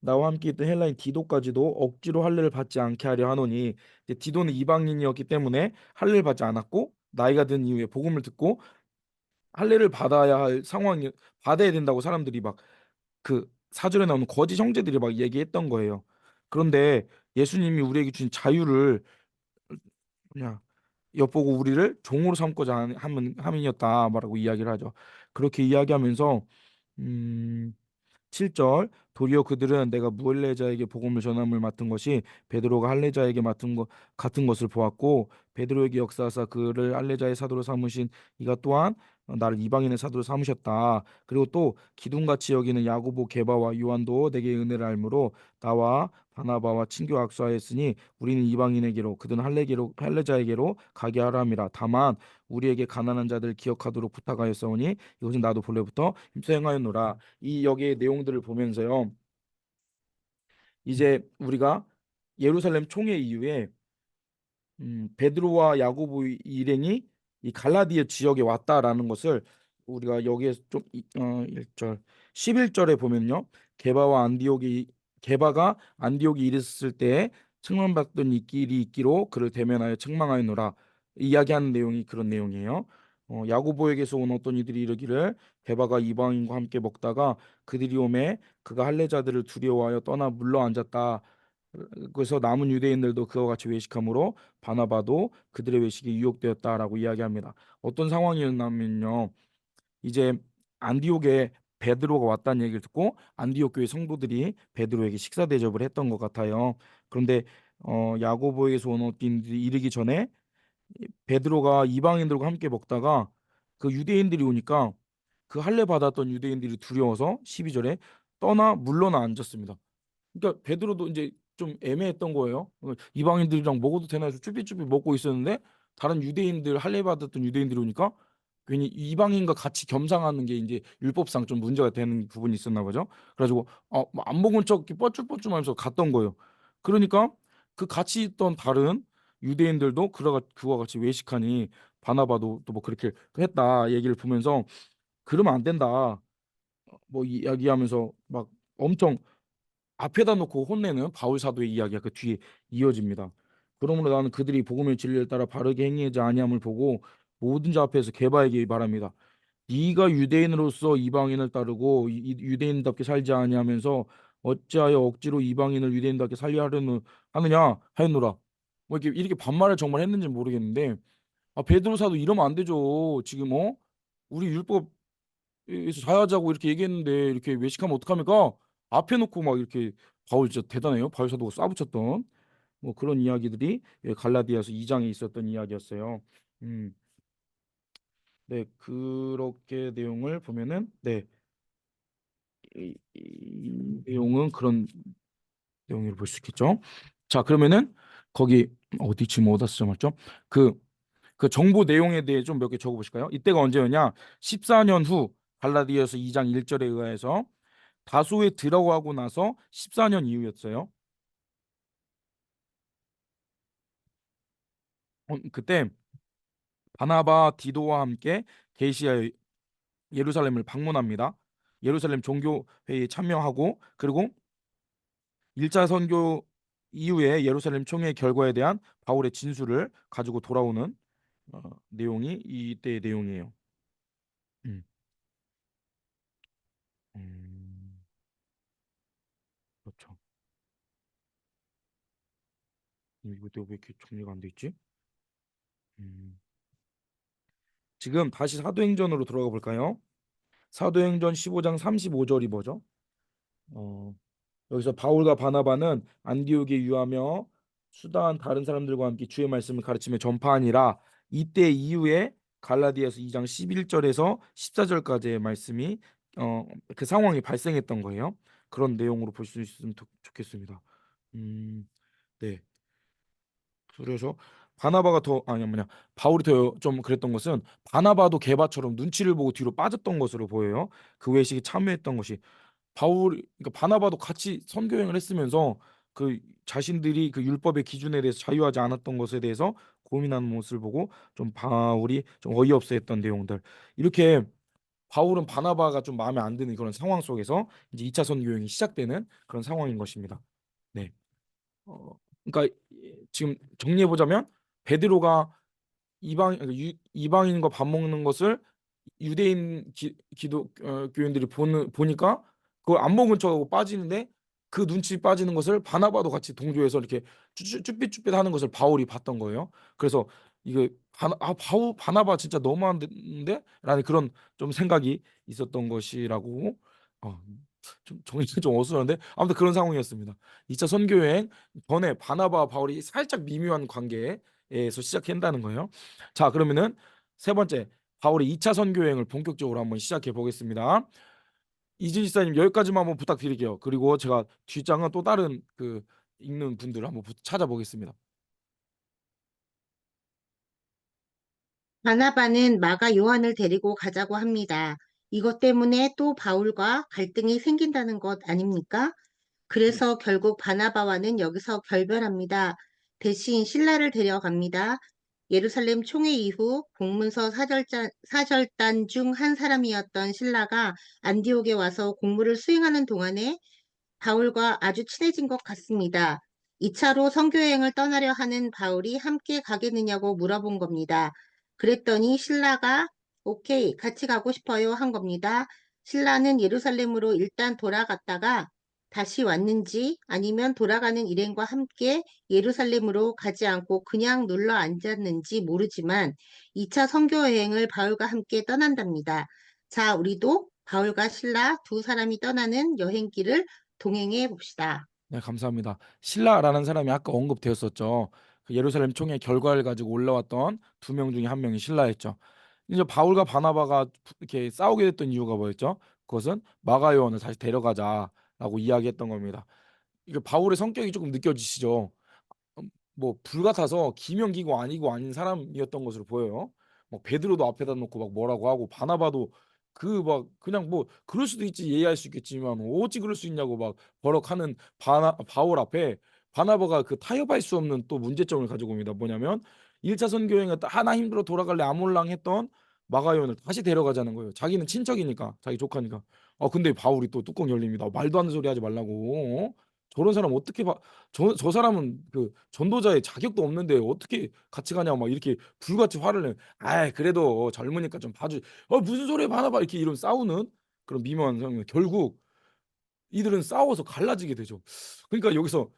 나와 함께 있던 헬라인 디도까지도 억지로 할례를 받지 않게 하려 하노니 이제 디도는 이방인이었기 때문에 할례를 받지 않았고 나이가 든 이후에 복음을 듣고 할례를 받아야 할 상황이 받아야 된다고 사람들이 막 그 사절에 나오는 거짓 형제들이 막 얘기했던 거예요. 그런데 예수님이 우리에게 주신 자유를 그냥 엿보고 우리를 종으로 삼고자 함이었다 말하고 이야기를 하죠. 그렇게 이야기하면서 음 7절 도리어 그들은 내가 무할례자에게 복음을 전함을 맡은 것이 베드로가 할례자에게 맡은 것 같은 것을 보았고 베드로에게 역사하사 그를 할례자의 사도로 삼으신 이가 또한 나를 이방인의 사도로 삼으셨다. 그리고 또 기둥같이 여기는 야고보 게바와 요한도 내게 은혜를 알므로 나와 바나바와 친교 악수하였으니 우리는 이방인에게로 그들은 할례자에게로 가게 하라 함이라. 다만 우리에게 가난한 자들 기억하도록 부탁하였사오니 이것은 나도 본래부터 힘써 행하였노라. 이 여기의 내용들을 보면서요. 이제 우리가 예루살렘 총회 이후에 베드로와 야고보 일행이 이 갈라디아 지역에 왔다라는 것을 우리가 여기에서 좀 1절 11절에 보면요. 게바가 안디옥에 이르렀을 때에 책망받던 이 길이 있기로 그를 대면하여 책망하였노라. 이야기하는 내용이 그런 내용이에요. 야고보에게서 온 어떤 이들이 이르기를 게바가 이방인과 함께 먹다가 그들이 오매 그가 할례자들을 두려워하여 떠나 물러 앉았다. 그래서 남은 유대인들도 그와 같이 외식함으로 바나바도 그들의 외식에 유혹되었다라고 이야기합니다. 어떤 상황이었냐면요. 이제 안디옥에 베드로가 왔다는 얘기를 듣고 안디옥 교회 성도들이 베드로에게 식사 대접을 했던 것 같아요. 그런데 야고보에게서 온 어린이들이 이르기 전에 베드로가 이방인들과 함께 먹다가 그 유대인들이 오니까 그 할례 받았던 유대인들이 두려워서 12절에 떠나 물러나 앉았습니다. 그러니까 베드로도 이제 좀 애매했던 거예요. 이방인들이랑 먹어도 되나 해서 쭈삣쭈삣 먹고 있었는데 다른 유대인들 할례 받았던 유대인들이 오니까 괜히 이방인과 같이 겸상하는 게 이제 율법상 좀 문제가 되는 부분이 있었나 보죠. 그래가지고 뭐안 먹은 척 이렇게 뻘쭘뻘쭘하면서 갔던 거예요. 그러니까 그 같이 있던 다른 유대인들도 그와 같이 외식하니 바나바도 또 뭐 그렇게 했다 얘기를 보면서 그러면 안 된다 뭐 이야기하면서 막 엄청 앞에다 놓고 혼내는 바울 사도의 이야기가 그 뒤에 이어집니다. 그러므로 나는 그들이 복음의 진리를 따라 바르게 행하지 아니함을 보고 모든 자 앞에서 개바에게 말합니다. 네가 유대인으로서 이방인을 따르고 유대인답게 살지 아니하면서 어찌하여 억지로 이방인을 유대인답게 살려 하느냐 하였노라. 뭐 이렇게 반말을 정말 했는지 모르겠는데 베드로 사도 이러면 안 되죠. 지금 우리 율법에서 자야자고 이렇게 얘기했는데 이렇게 외식하면 어떡합니까? 앞에 놓고 막 이렇게 바울 진짜 대단해요. 바울 사도가 쏴붙였던 뭐 그런 이야기들이 갈라디아서 2장에 있었던 이야기였어요. 음, 네 그렇게 내용을 보면은 이 내용은 그런 내용을 볼 수 있겠죠. 자 그러면은 거기 어디 지금 어디다 쓰자말죠? 그 그 정보 내용에 대해 좀 몇 개 적어보실까요? 이때가 언제였냐? 14년 후 갈라디아서 2장 1절에 의해서 다소에 들어가고 나서 14년 이후였어요. 그때 바나바 디도와 함께 게시하여 예루살렘을 방문합니다. 예루살렘 종교회의에 참여하고 그리고 1차 선교 이후에 예루살렘 총회 결과에 대한 바울의 진술을 가지고 돌아오는 내용이 이때의 내용이에요. 음, 음, 그렇죠. 이거 왜 이렇게 정리가 안 돼 있지? 음. 지금 다시 사도행전으로 들어가 볼까요? 사도행전 15장 35절이 뭐죠? 어, 여기서 바울과 바나바는 안디옥에 유하며 수다한 다른 사람들과 함께 주의 말씀을 가르치며 전파하니라. 이때 이후에 갈라디아서 2장 11절에서 14절까지의 말씀이 그 상황이 발생했던 거예요. 그런 내용으로 볼 수 있으면 좋겠습니다. 음, 네. 그래서 바나바가 더 아니 뭐냐 바울이 더 좀 그랬던 것은 바나바도 게바처럼 눈치를 보고 뒤로 빠졌던 것으로 보여요. 그 외식에 참여했던 것이 그러니까 바나바도 같이 선교행을 했으면서 그 자신들이 그 율법의 기준에 대해서 자유하지 않았던 것에 대해서 고민하는 모습을 보고 좀 바울이 좀 어이없어했던 내용들 이렇게 바울은 바나바가 좀 마음에 안 드는 그런 상황 속에서 이제 2차 선교행이 시작되는 그런 상황인 것입니다. 네. 그러니까 지금 정리해 보자면 베드로가 이방인과 밥 먹는 것을 유대인 기독 교인들이 보니까 그걸 안 먹은 척하고 빠지는데 그 눈치 빠지는 것을 바나바도 같이 동조해서 이렇게 쭈삣쭈삣 하는 것을 바울이 봤던 거예요. 그래서 이게 바나바 진짜 너무한데 라는 그런 좀 생각이 있었던 것이라고 어, 좀 정리가 좀 어수선한데 아무튼 그런 상황이었습니다. 2차 선교여행 전에 바나바와 바울이 살짝 미묘한 관계에서 시작한다는 거예요. 자, 그러면은 세 번째 바울의 2차 선교 여행을 본격적으로 한번 시작해 보겠습니다. 이진 집사님 여기까지만 한번 부탁드릴게요. 그리고 제가 뒷장은 또 다른 그 읽는 분들을 한번 찾아보겠습니다. 바나바는 마가 요한을 데리고 가자고 합니다. 이것 때문에 또 바울과 갈등이 생긴다는 것 아닙니까? 그래서 결국 바나바와는 여기서 결별합니다. 대신 신라를 데려갑니다. 예루살렘 총회 이후 공문서 사절단 중 한 사람이었던 신라가 안디옥에 와서 공무를 수행하는 동안에 바울과 아주 친해진 것 같습니다. 2차로 선교여행을 떠나려 하는 바울이 함께 가겠느냐고 물어본 겁니다. 그랬더니 신라가 오케이, 같이 가고 싶어요 한 겁니다. 신라는 예루살렘으로 일단 돌아갔다가 다시 왔는지 아니면 돌아가는 일행과 함께 예루살렘으로 가지 않고 그냥 눌러 앉았는지 모르지만 2차 선교여행을 바울과 함께 떠난답니다. 자, 우리도 바울과 신라 두 사람이 떠나는 여행길을 동행해 봅시다. 네, 감사합니다. 신라라는 사람이 아까 언급되었었죠. 그 예루살렘 총회 결과를 가지고 올라왔던 두 명 중에 한 명이 신라였죠. 이제 바울과 바나바가 이렇게 싸우게 됐던 이유가 뭐였죠? 그것은 마가 요한을 다시 데려가자라고 이야기했던 겁니다. 이게 바울의 성격이 조금 느껴지시죠? 뭐 불같아서 기명기고 아니고 아닌 사람이었던 것으로 보여요. 막 베드로도 앞에다 놓고 막 뭐라고 하고 바나바도 그 막 그냥 뭐 그럴 수도 있지 이해할 수 있겠지만 어찌 그럴 수 있냐고 막 버럭하는 바울 앞에 바나바가 그 타협할 수 없는 또 문제점을 가지고 옵니다. 뭐냐면 1차 선교행에 하나 힘들어 돌아갈래 아몰랑 했던 마가요원을 다시 데려가자는 거예요. 자기는 친척이니까 자기 조카니까. 근데 바울이 또 뚜껑 열립니다. 말도 안 되는 소리 하지 말라고. 저런 사람 어떻게 저 사람은 그 전도자의 자격도 없는데 어떻게 같이 가냐고 막 이렇게 불같이 화를 내. 아 그래도 젊으니까 좀 봐주. 무슨 소리야 바나바 이렇게 이런 싸우는 그런 미묘한 상황. 결국 이들은 싸워서 갈라지게 되죠. 그러니까 여기서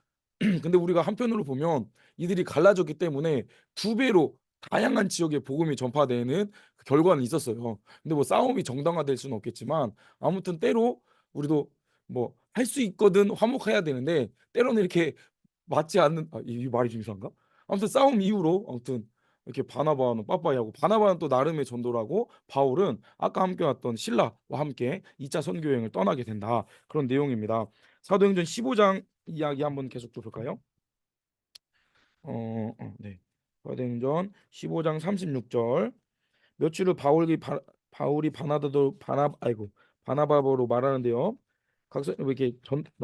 근데 우리가 한편으로 보면 이들이 갈라졌기 때문에 두 배로 다양한 지역에 복음이 전파되는 그 결과는 있었어요. 근데 뭐 싸움이 정당화될 수는 없겠지만 아무튼 때로 우리도 뭐 할 수 있거든 화목해야 되는데 때로는 이렇게 맞지 않는 이 말이 좀 이상한가? 아무튼 싸움 이후로 아무튼 이렇게 바나바는 빠빠이하고 바나바는 또 나름의 전도를 하고 바울은 아까 함께 왔던 신라와 함께 2차 선교 여행을 떠나게 된다. 그런 내용입니다. 사도행전 15장 이야기 한번 계속 좀 볼까요? 네. 사도행전 15장 36절. 며칠 후 바울이 바나바로 말하는데요. 각성 이렇게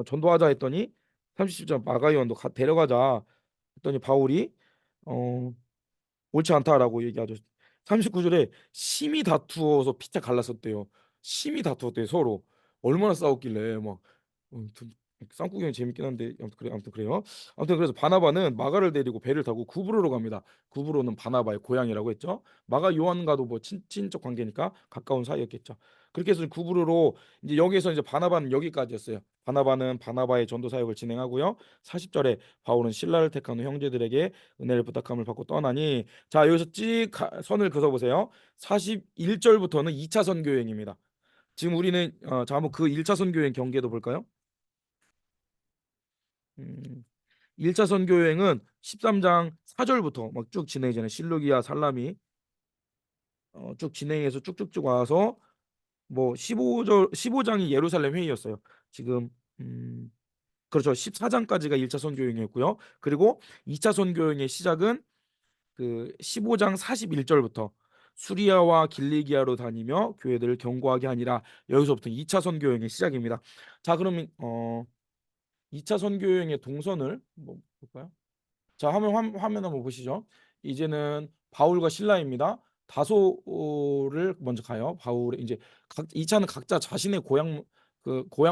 전도하자 했더니 30절 마가요한도 데려가자 했더니 바울이 어 옳지 않다라고 얘기하죠. 39절에 심히 다투어서 피차 갈랐었대요. 심히 다투었대요 서로. 얼마나 싸웠길래 막 아무튼 쌍구경이 재밌긴 한데 아무튼 그래요. 아무튼 그래서 바나바는 마가를 데리고 배를 타고 구브로로 갑니다. 구브로는 바나바의 고향이라고 했죠. 마가 요한과도 뭐 친척 관계니까 가까운 사이였겠죠. 그렇게 해서 구브로로 이제 여기에서 이제 바나바는 여기까지였어요. 바나바는 바나바의 전도 사역을 진행하고요. 40절에 바울은 신라를 택한 후 형제들에게 은혜를 부탁함을 받고 떠나니 자 여기서 찍 선을 그어 보세요. 41절부터는 2차 선교 여행입니다. 지금 우리는 자 한번 그 1차 선교 여행 경계도 볼까요? 음, 1차 선교 여행은 13장 4절부터 막 쭉 진행이잖아요. 실루기아 살라미 쭉 진행해서 쭉쭉쭉 와서 뭐 15장이 예루살렘 회의였어요. 지금 그렇죠. 14장까지가 1차 선교 여행이었고요. 그리고 2차 선교 여행의 시작은 그 15장 41절부터 수리아와 길리기아로 다니며 교회들을 경고하게 하니라. 여기서부터 2차 선교 여행의 시작입니다. 자, 그러면 2차 선교 여행의 동선을 뭐 볼까요? 자, 화면 한번 보시죠. 이제는 바울과 신라입니다. 다소를 먼저 가요. 바울의 이제 2차는 각자 자신의 고향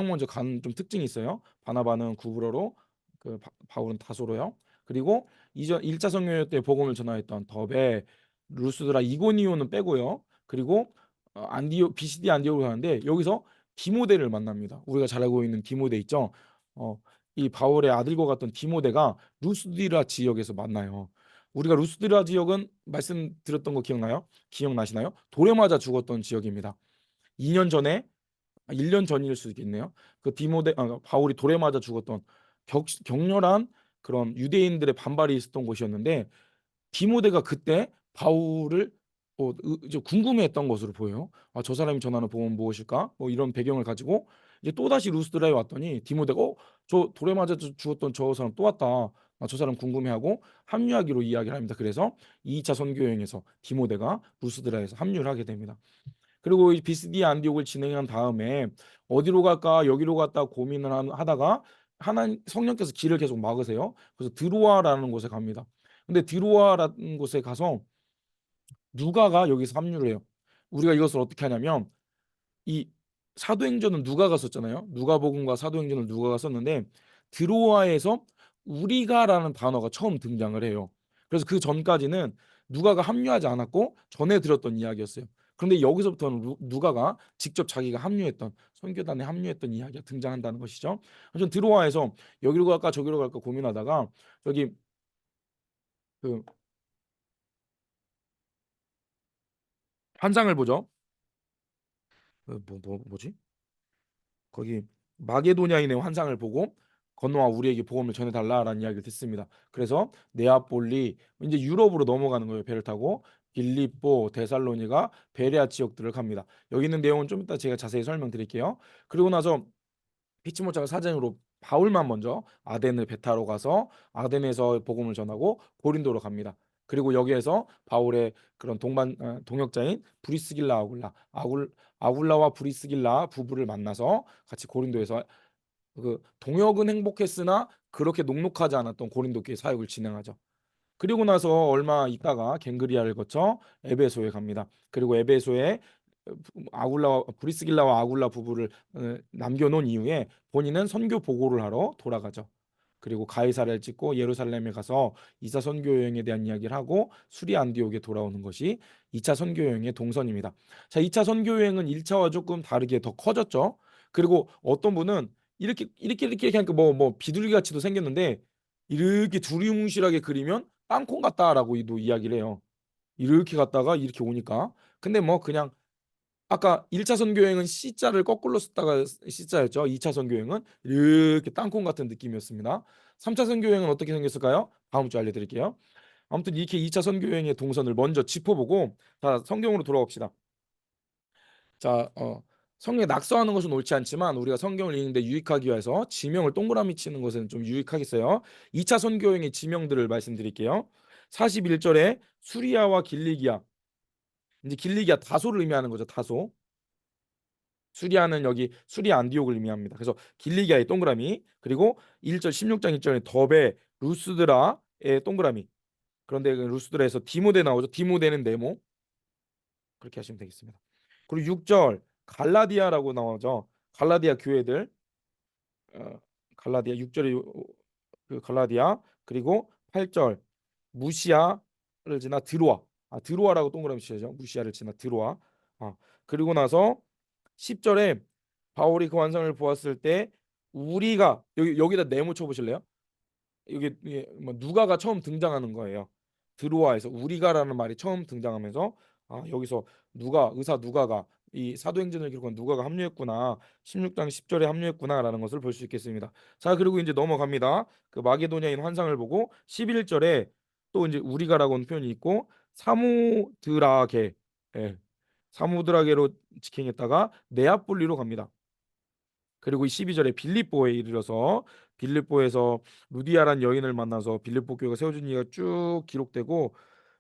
먼저 가는 좀 특징이 있어요. 바나바는 구브로로, 바울은 다소로요. 그리고 이전 1차 성교회 때 복음을 전하였던 더베, 루스드라, 이고니오는 빼고요. 그리고 비시디 안디오로 가는데 여기서 디모데를 만납니다. 우리가 잘 알고 있는 디모데 있죠. 이 바울의 아들과 같던 디모데가 루스드라 지역에서 만나요. 우리가 루스드라 지역은 말씀드렸던 거 기억나시나요? 돌에 맞아 죽었던 지역입니다. 2년 전에 1년 전일 수도 있겠네요. 그 바울이 돌에 맞아 죽었던 격렬한 그런 유대인들의 반발이 있었던 곳이었는데 디모데가 그때 바울을 이제 궁금해했던 것으로 보여요. 저 사람이 전하는 복음은 무엇일까? 뭐 이런 배경을 가지고 이제 또 다시 루스드라에 왔더니 디모데가 저 돌에 맞아 죽었던 저 사람 또 왔다. 저 사람 궁금해하고 합류하기로 이야기를 합니다. 그래서 2차 선교 여행에서 디모데가 루스드라에서 합류를 하게 됩니다. 그리고 이 비스디 안디옥을 진행한 다음에 어디로 갈까 여기로 갔다 고민을 하다가 하나님 성령께서 길을 계속 막으세요. 그래서 드로아라는 곳에 갑니다. 근데 드로아라는 곳에 가서 누가가 여기서 합류를 해요. 우리가 이것을 어떻게 하냐면 이 사도행전은 누가가 썼잖아요. 누가복음과 사도행전을 누가가 썼는데 드로아에서 우리가라는 단어가 처음 등장을 해요. 그래서 그 전까지는 누가가 합류하지 않았고 전해 들었던 이야기였어요. 그런데 여기서부터는 누가가 직접 자기가 합류했던 선교단에 합류했던 이야기가 등장한다는 것이죠. 전 드로아에서 여기로 갈까 저기로 갈까 고민하다가 여기 그 환상을 보죠. 뭐지? 거기 마게도냐인의 환상을 보고 건너와 우리에게 복음을 전해달라라는 이야기를 듣습니다. 그래서 네아폴리 이제 유럽으로 넘어가는 거예요. 배를 타고 빌립보, 데살로니가, 베레아 지역들을 갑니다. 여기 있는 내용은 좀 이따 제가 자세히 설명드릴게요. 그리고 나서 피치 못할 사정으로 바울만 먼저 아덴을 배 타러 가서 아덴에서 복음을 전하고 고린도로 갑니다. 그리고 여기에서 바울의 그런 동역자인 브리스길라 아굴라와 브리스길라 부부를 만나서 같이 고린도에서 그 동역은 행복했으나 그렇게 녹록하지 않았던 고린도 교회 사역을 진행하죠. 그리고 나서 얼마 있다가 갱그리아를 거쳐 에베소에 갑니다. 그리고 에베소에 아굴라 브리스길라와 아굴라 부부를 남겨놓은 이후에 본인은 선교 보고를 하러 돌아가죠. 그리고 가이사랴를 찍고 예루살렘에 가서 2차 선교 여행에 대한 이야기를 하고 수리 안디옥에 돌아오는 것이 2차 선교 여행의 동선입니다. 자, 2차 선교 여행은 1차와 조금 다르게 더 커졌죠. 그리고 어떤 분은 이렇게 하니까 뭐 비둘기 같이도 생겼는데 이렇게 두리뭉실하게 그리면 땅콩 같다라고 이야기를 해요. 이렇게 갔다가 이렇게 오니까. 근데 뭐 그냥 아까 1차 선교행은 C자를 거꾸로 썼다가 C자였죠. 2차 선교행은 이렇게 땅콩 같은 느낌이었습니다. 3차 선교행은 어떻게 생겼을까요? 다음 주 알려드릴게요. 아무튼 이렇게 2차 선교행의 동선을 먼저 짚어보고 자, 성경으로 돌아옵시다. 자, 성경에 낙서하는 것은 옳지 않지만 우리가 성경을 읽는데 유익하기 위해서 지명을 동그라미 치는 것은 좀 유익하겠어요. 2차 선교행의 지명들을 말씀드릴게요. 41절에 수리아와 길리기아. 이제 길리기아 다소를 의미하는 거죠. 다소. 수리아는 여기 수리아 안디옥을 의미합니다. 그래서 길리기아의 동그라미, 그리고 1절 16장 1절에 더베 루스드라의 동그라미. 그런데 그 루스드라에서 디모데 나오죠. 디모데는 네모. 그렇게 하시면 되겠습니다. 그리고 6절 갈라디아라고 나오죠. 갈라디아 교회들. 갈라디아 6절에 그 갈라디아, 그리고 8절 무시아를 지나 드로아. 드로아라고 동그라미 치죠. 무시아를 지나 드로아. 그리고 나서 10절에 바울이 그 완성을 보았을 때 우리가 여기다 네모 쳐 보실래요? 여기 뭐 누가가 처음 등장하는 거예요. 드로아에서 우리가라는 말이 처음 등장하면서 여기서 의사 누가가 이 사도행전을 기록한 누가가 합류했구나. 16장 10절에 합류했구나라는 것을 볼 수 있겠습니다. 자, 그리고 이제 넘어갑니다. 그 마게도냐인 환상을 보고 11절에 또 이제 우리가라고는 표현이 있고 사무드라게, 예, 사무드라게로 직행했다가 네아폴리로 갑니다. 그리고 이 12절에 빌립보에 이르러서 빌립보에서 루디아란 여인을 만나서 빌립보 교회가 세워진 이가 쭉 기록되고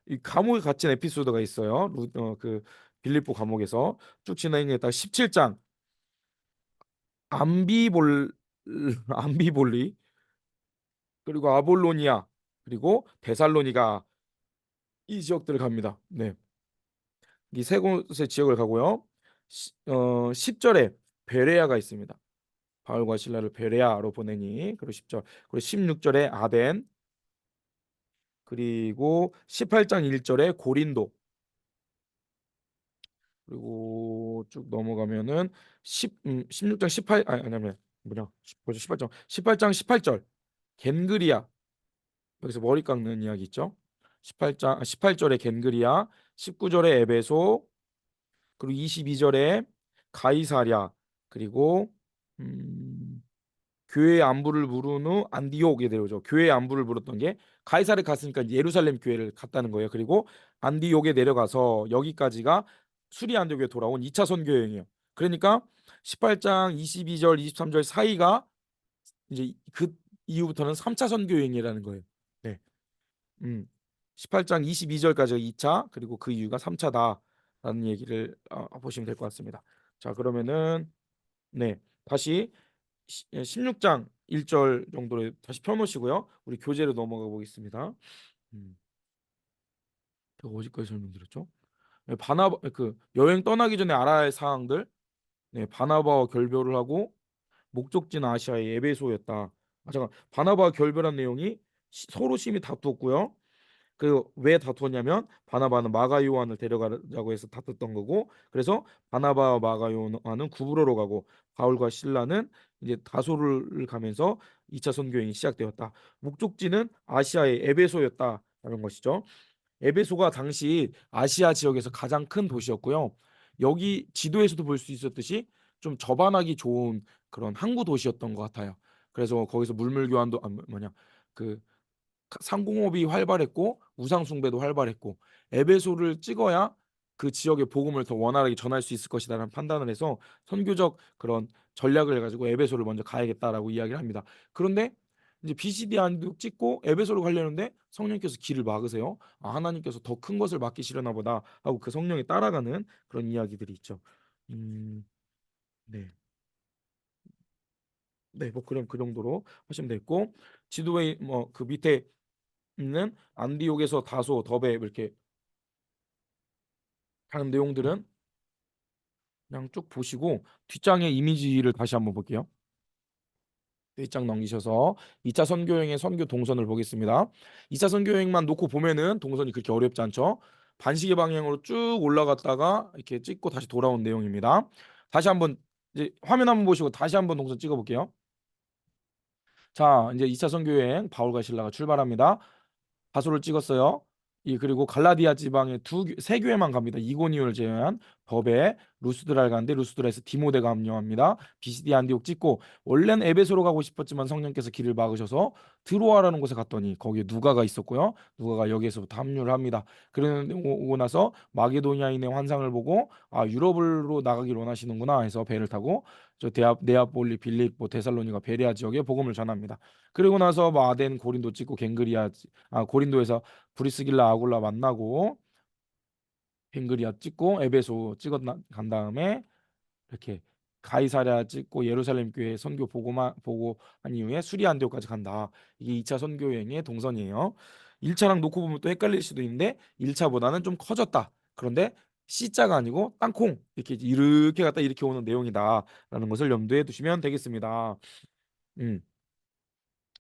이 감옥에 갇힌 에피소드가 있어요. 그 빌립보 감옥에서 쭉 진행했다가 17장 암비볼 암비볼리, 그리고 아볼로니아, 그리고 데살로니가, 이 지역들을 갑니다. 네. 이 세 곳의 지역을 가고요. 10절에 베레아가 있습니다. 바울과 실라를 베레아로 보내니. 그리고 10절. 그리고 16절에 아덴, 그리고 18장 1절에 고린도, 그리고 쭉 넘어가면은 16장 18 아니면 뭐냐? 벌써 18장. 18장 18절 겐그리아. 여기서 머리 깎는 이야기 있죠? 18절에 겐그리아, 19절에 에베소, 그리고 22절에 가이사랴, 그리고 교회의 안부를 물은 후 안디옥에 내려오죠. 교회의 안부를 물었던 게 가이사랴 갔으니까 예루살렘 교회를 갔다는 거예요. 그리고 안디옥에 내려가서 여기까지가 수리 안디옥에 돌아온 2차 선교 여행이에요. 그러니까 18장 22절 23절 사이가 이제 그 이후부터는 3차 선교 여행이라는 거예요. 네. 음. 18장 22절까지가 2차, 그리고 그 이유가 3차다라는 얘기를 보시면 될 것 같습니다. 자, 그러면은 네, 다시 16장 1절 정도로 다시 펴놓으시고요. 우리 교재로 넘어가 보겠습니다. 음, 제가 어디까지 설명드렸죠? 네, 그 여행 떠나기 전에 알아야 할 사항들. 네, 바나바와 결별을 하고 목적지는 아시아의 에베소였다. 잠깐, 바나바와 결별한 내용이 서로 심히 다투었고요. 그 왜 다투었냐면 바나바는 마가 요한을 데려가자고 해서 다퉜던 거고, 그래서 바나바와 마가 요한은 구브로로 가고 바울과 실라는 이제 다소를 가면서 2차 선교행이 시작되었다. 목적지는 아시아의 에베소였다라는 것이죠. 에베소가 당시 아시아 지역에서 가장 큰 도시였고요. 여기 지도에서도 볼 수 있었듯이 좀 접안하기 좋은 그런 항구 도시였던 것 같아요. 그래서 거기서 물물 교환도 뭐냐 그 상공업이 활발했고 우상 숭배도 활발했고 에베소를 찍어야 그 지역의 복음을 더 원활하게 전할 수 있을 것이다라는 판단을 해서 선교적 그런 전략을 가지고 에베소를 먼저 가야겠다라고 이야기를 합니다. 그런데 이제 비시디 안디옥 찍고 에베소로 가려는데 성령께서 길을 막으세요. 아, 하나님께서 더 큰 것을 맡기시려나 보다 하고 그 성령에 따라가는 그런 이야기들이 있죠. 음, 네. 네, 뭐 그런 그 정도로 하시면 되고, 지도에 뭐 그 밑에 있는 안디옥에서 다소 더베 이렇게 하는 내용들은 그냥 쭉 보시고 뒷장의 이미지를 다시 한번 볼게요. 뒷장 넘기셔서 2차 선교여행의 선교 동선을 보겠습니다. 2차 선교여행만 놓고 보면은 동선이 그렇게 어렵지 않죠. 반시계 방향으로 쭉 올라갔다가 이렇게 찍고 다시 돌아온 내용입니다. 다시 한번 이제 화면 한번 보시고 다시 한번 동선 찍어 볼게요. 자, 이제 2차 선교여행 바울과 실라가 출발합니다. 다소를 찍었어요. 그리고 갈라디아 지방의 세 교회만 갑니다. 이고니온을 제외한 더베, 루스드라를 가는데 루스드라에서 디모데가 합류합니다. 비시디 안디옥 찍고 원래는 에베소로 가고 싶었지만 성령께서 길을 막으셔서 드로아라는 곳에 갔더니 거기에 누가가 있었고요. 누가가 여기에서부터 합류를 합니다. 그러고 오고 나서 마게도니아인의 환상을 보고 아, 유럽으로 나가길 원하시는구나 해서 배를 타고 저 네아폴리, 빌립보, 데살로니가 베레아 지역에 복음을 전합니다. 그리고 나서 뭐 아덴, 고린도 찍고 고린도에서 브리스길라 아굴라 만나고 벵그리아 찍고 에베소 찍어 간 다음에 이렇게 가이사랴 찍고 예루살렘 교회 선교 보고 한 이후에 수리 안디옥까지 간다. 이게 2차 선교 여행의 동선이에요. 1차랑 놓고 보면 또 헷갈릴 수도 있는데 1차보다는 좀 커졌다. 그런데 C자가 아니고 땅콩 이렇게 갔다 이렇게 오는 내용이다라는 것을 염두에 두시면 되겠습니다. 음.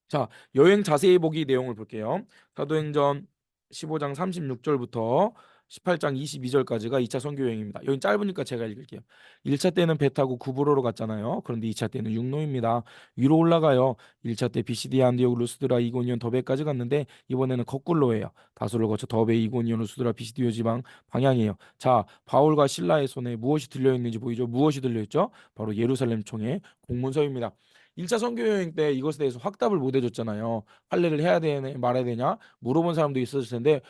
자, 여행 자세히 보기 내용을 볼게요. 사도행전 15장 36절부터 18장 22절까지가 2차 선교 여행입니다. 여기 짧으니까 제가 읽을게요. 1차 때는 배 타고 구브로로 갔잖아요. 그런데 2차 때는 육로입니다. 위로 올라가요. 1차 때 비시디 안디옥 루스드라 이고니온 더베까지 갔는데 이번에는 거꾸로예요. 다소를 거쳐 더베 이고니온 루스드라 비시디오 지방 방향이에요. 자, 바울과 실라의 손에 무엇이 들려 있는지 보이죠? 무엇이 들려 있죠? 바로 예루살렘 총의 공문서입니다. 1차 선교 여행 때 이것에 대해서 확답을 못 해줬잖아요. 할례를 해야 되냐 말아야 되냐 물어본 사람도 있었을 텐데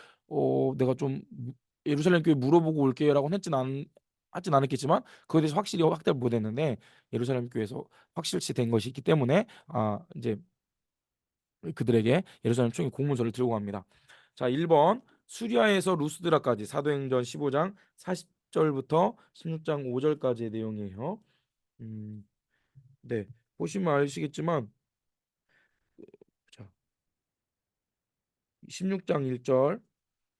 내가 좀 예루살렘 교회 물어보고 올게요라고 하진 않았겠지만 그에 대해서 확실히 확답을 못 했는데 예루살렘 교회에서 확실시 된 것이 있기 때문에 이제 그들에게 예루살렘 총회 공문서를 들고 갑니다. 자, 1번 수리아에서 루스드라까지 사도행전 15장 40절부터 16장 5절까지의 내용이에요. 음, 네. 보시면 아시겠지만 자, 16장 1절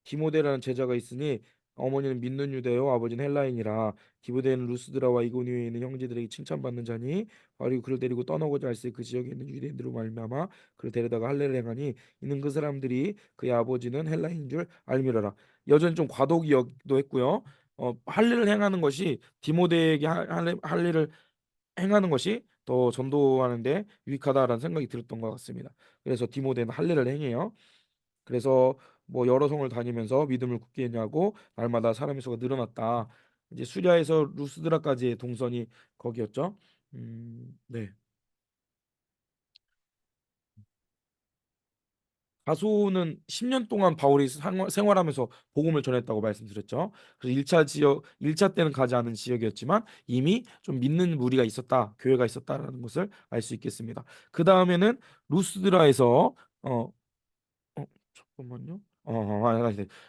디모데라는 제자가 있으니 어머니는 믿는 유대요 아버지는 헬라인이라 디모데는 루스드라와 이고니오에 있는 형제들에게 칭찬받는 자니 바로 그를 데리고 떠나고자 할세 그 지역에 있는 유대인들로 말미암아 그를 데려다가 할례를 행하니 이는 그 사람들이 그의 아버지는 헬라인인 줄 알미라라. 여전히 좀 과도기도 했고요. 할례를 행하는 것이 디모데에게 할례를 행하는 것이 더 전도하는데 유익하다라는 생각이 들었던 것 같습니다. 그래서 디모데는 할례를 행해요. 그래서 뭐 여러 성을 다니면서 믿음을 굳게 했냐고 날마다 사람의 수가 늘어났다. 이제 수리아에서 루스드라까지의 동선이 거기였죠. 네. 가소는 10년 동안 바울이 생활하면서 복음을 전했다고 말씀드렸죠. 그래서 1차 때는 가지 않은 지역이었지만 이미 좀 믿는 무리가 있었다, 교회가 있었다라는 것을 알 수 있겠습니다. 그 다음에는 루스드라에서 잠깐만요.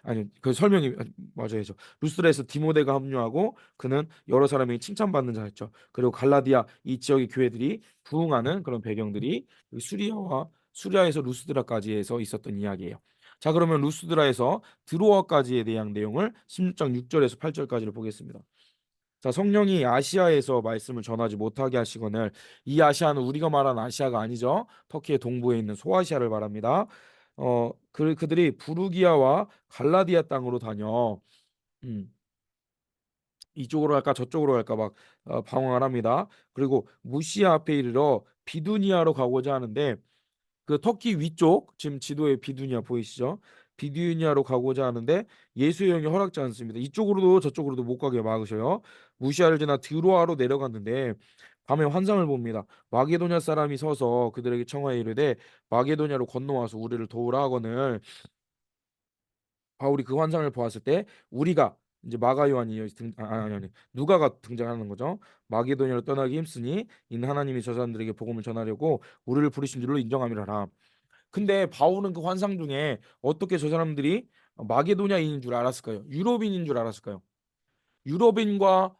아니 그 설명이 맞아야죠. 루스드라에서 디모데가 합류하고 그는 여러 사람이 칭찬받는 자였죠. 그리고 갈라디아 이 지역의 교회들이 부흥하는 그런 배경들이 수리아에서 루스드라까지에서 있었던 이야기예요. 자, 그러면 루스드라에서 드로아까지에 대한 내용을 16장 6절에서 8절까지를 보겠습니다. 자, 성령이 아시아에서 말씀을 전하지 못하게 하시거늘 이 아시아는 우리가 말하는 아시아가 아니죠. 터키의 동부에 있는 소아시아를 말합니다. 그들이 부르기아와 갈라디아 땅으로 다녀 음, 이쪽으로 갈까 저쪽으로 갈까 막 방황을 합니다. 그리고 무시아 앞에 이르러 비두니아로 가고자 하는데 그 터키 위쪽 지금 지도에 비두니아 보이시죠? 비두니아로 가고자 하는데 예수의 영이 허락지 않습니다. 이쪽으로도 저쪽으로도 못 가게 막으셔요. 무시아를 지나 드로아로 내려갔는데 밤에 환상을 봅니다. 마게도냐 사람이 서서 그들에게 청하에 이르되 마게도냐로 건너와서 우리를 도우라 하거늘 바울이 그 환상을 보았을 때 우리가 이제 마가 요한이 아니 누가가 등장하는 거죠. 마게도냐로 떠나기 힘쓰니 이는 하나님이 저 사람들에게 복음을 전하려고 우리를 부르신 줄로 인정함이라라. 근데 바울은 그 환상 중에 어떻게 저 사람들이 마게도냐인인 줄 알았을까요? 유럽인인 줄 알았을까요? 유럽인과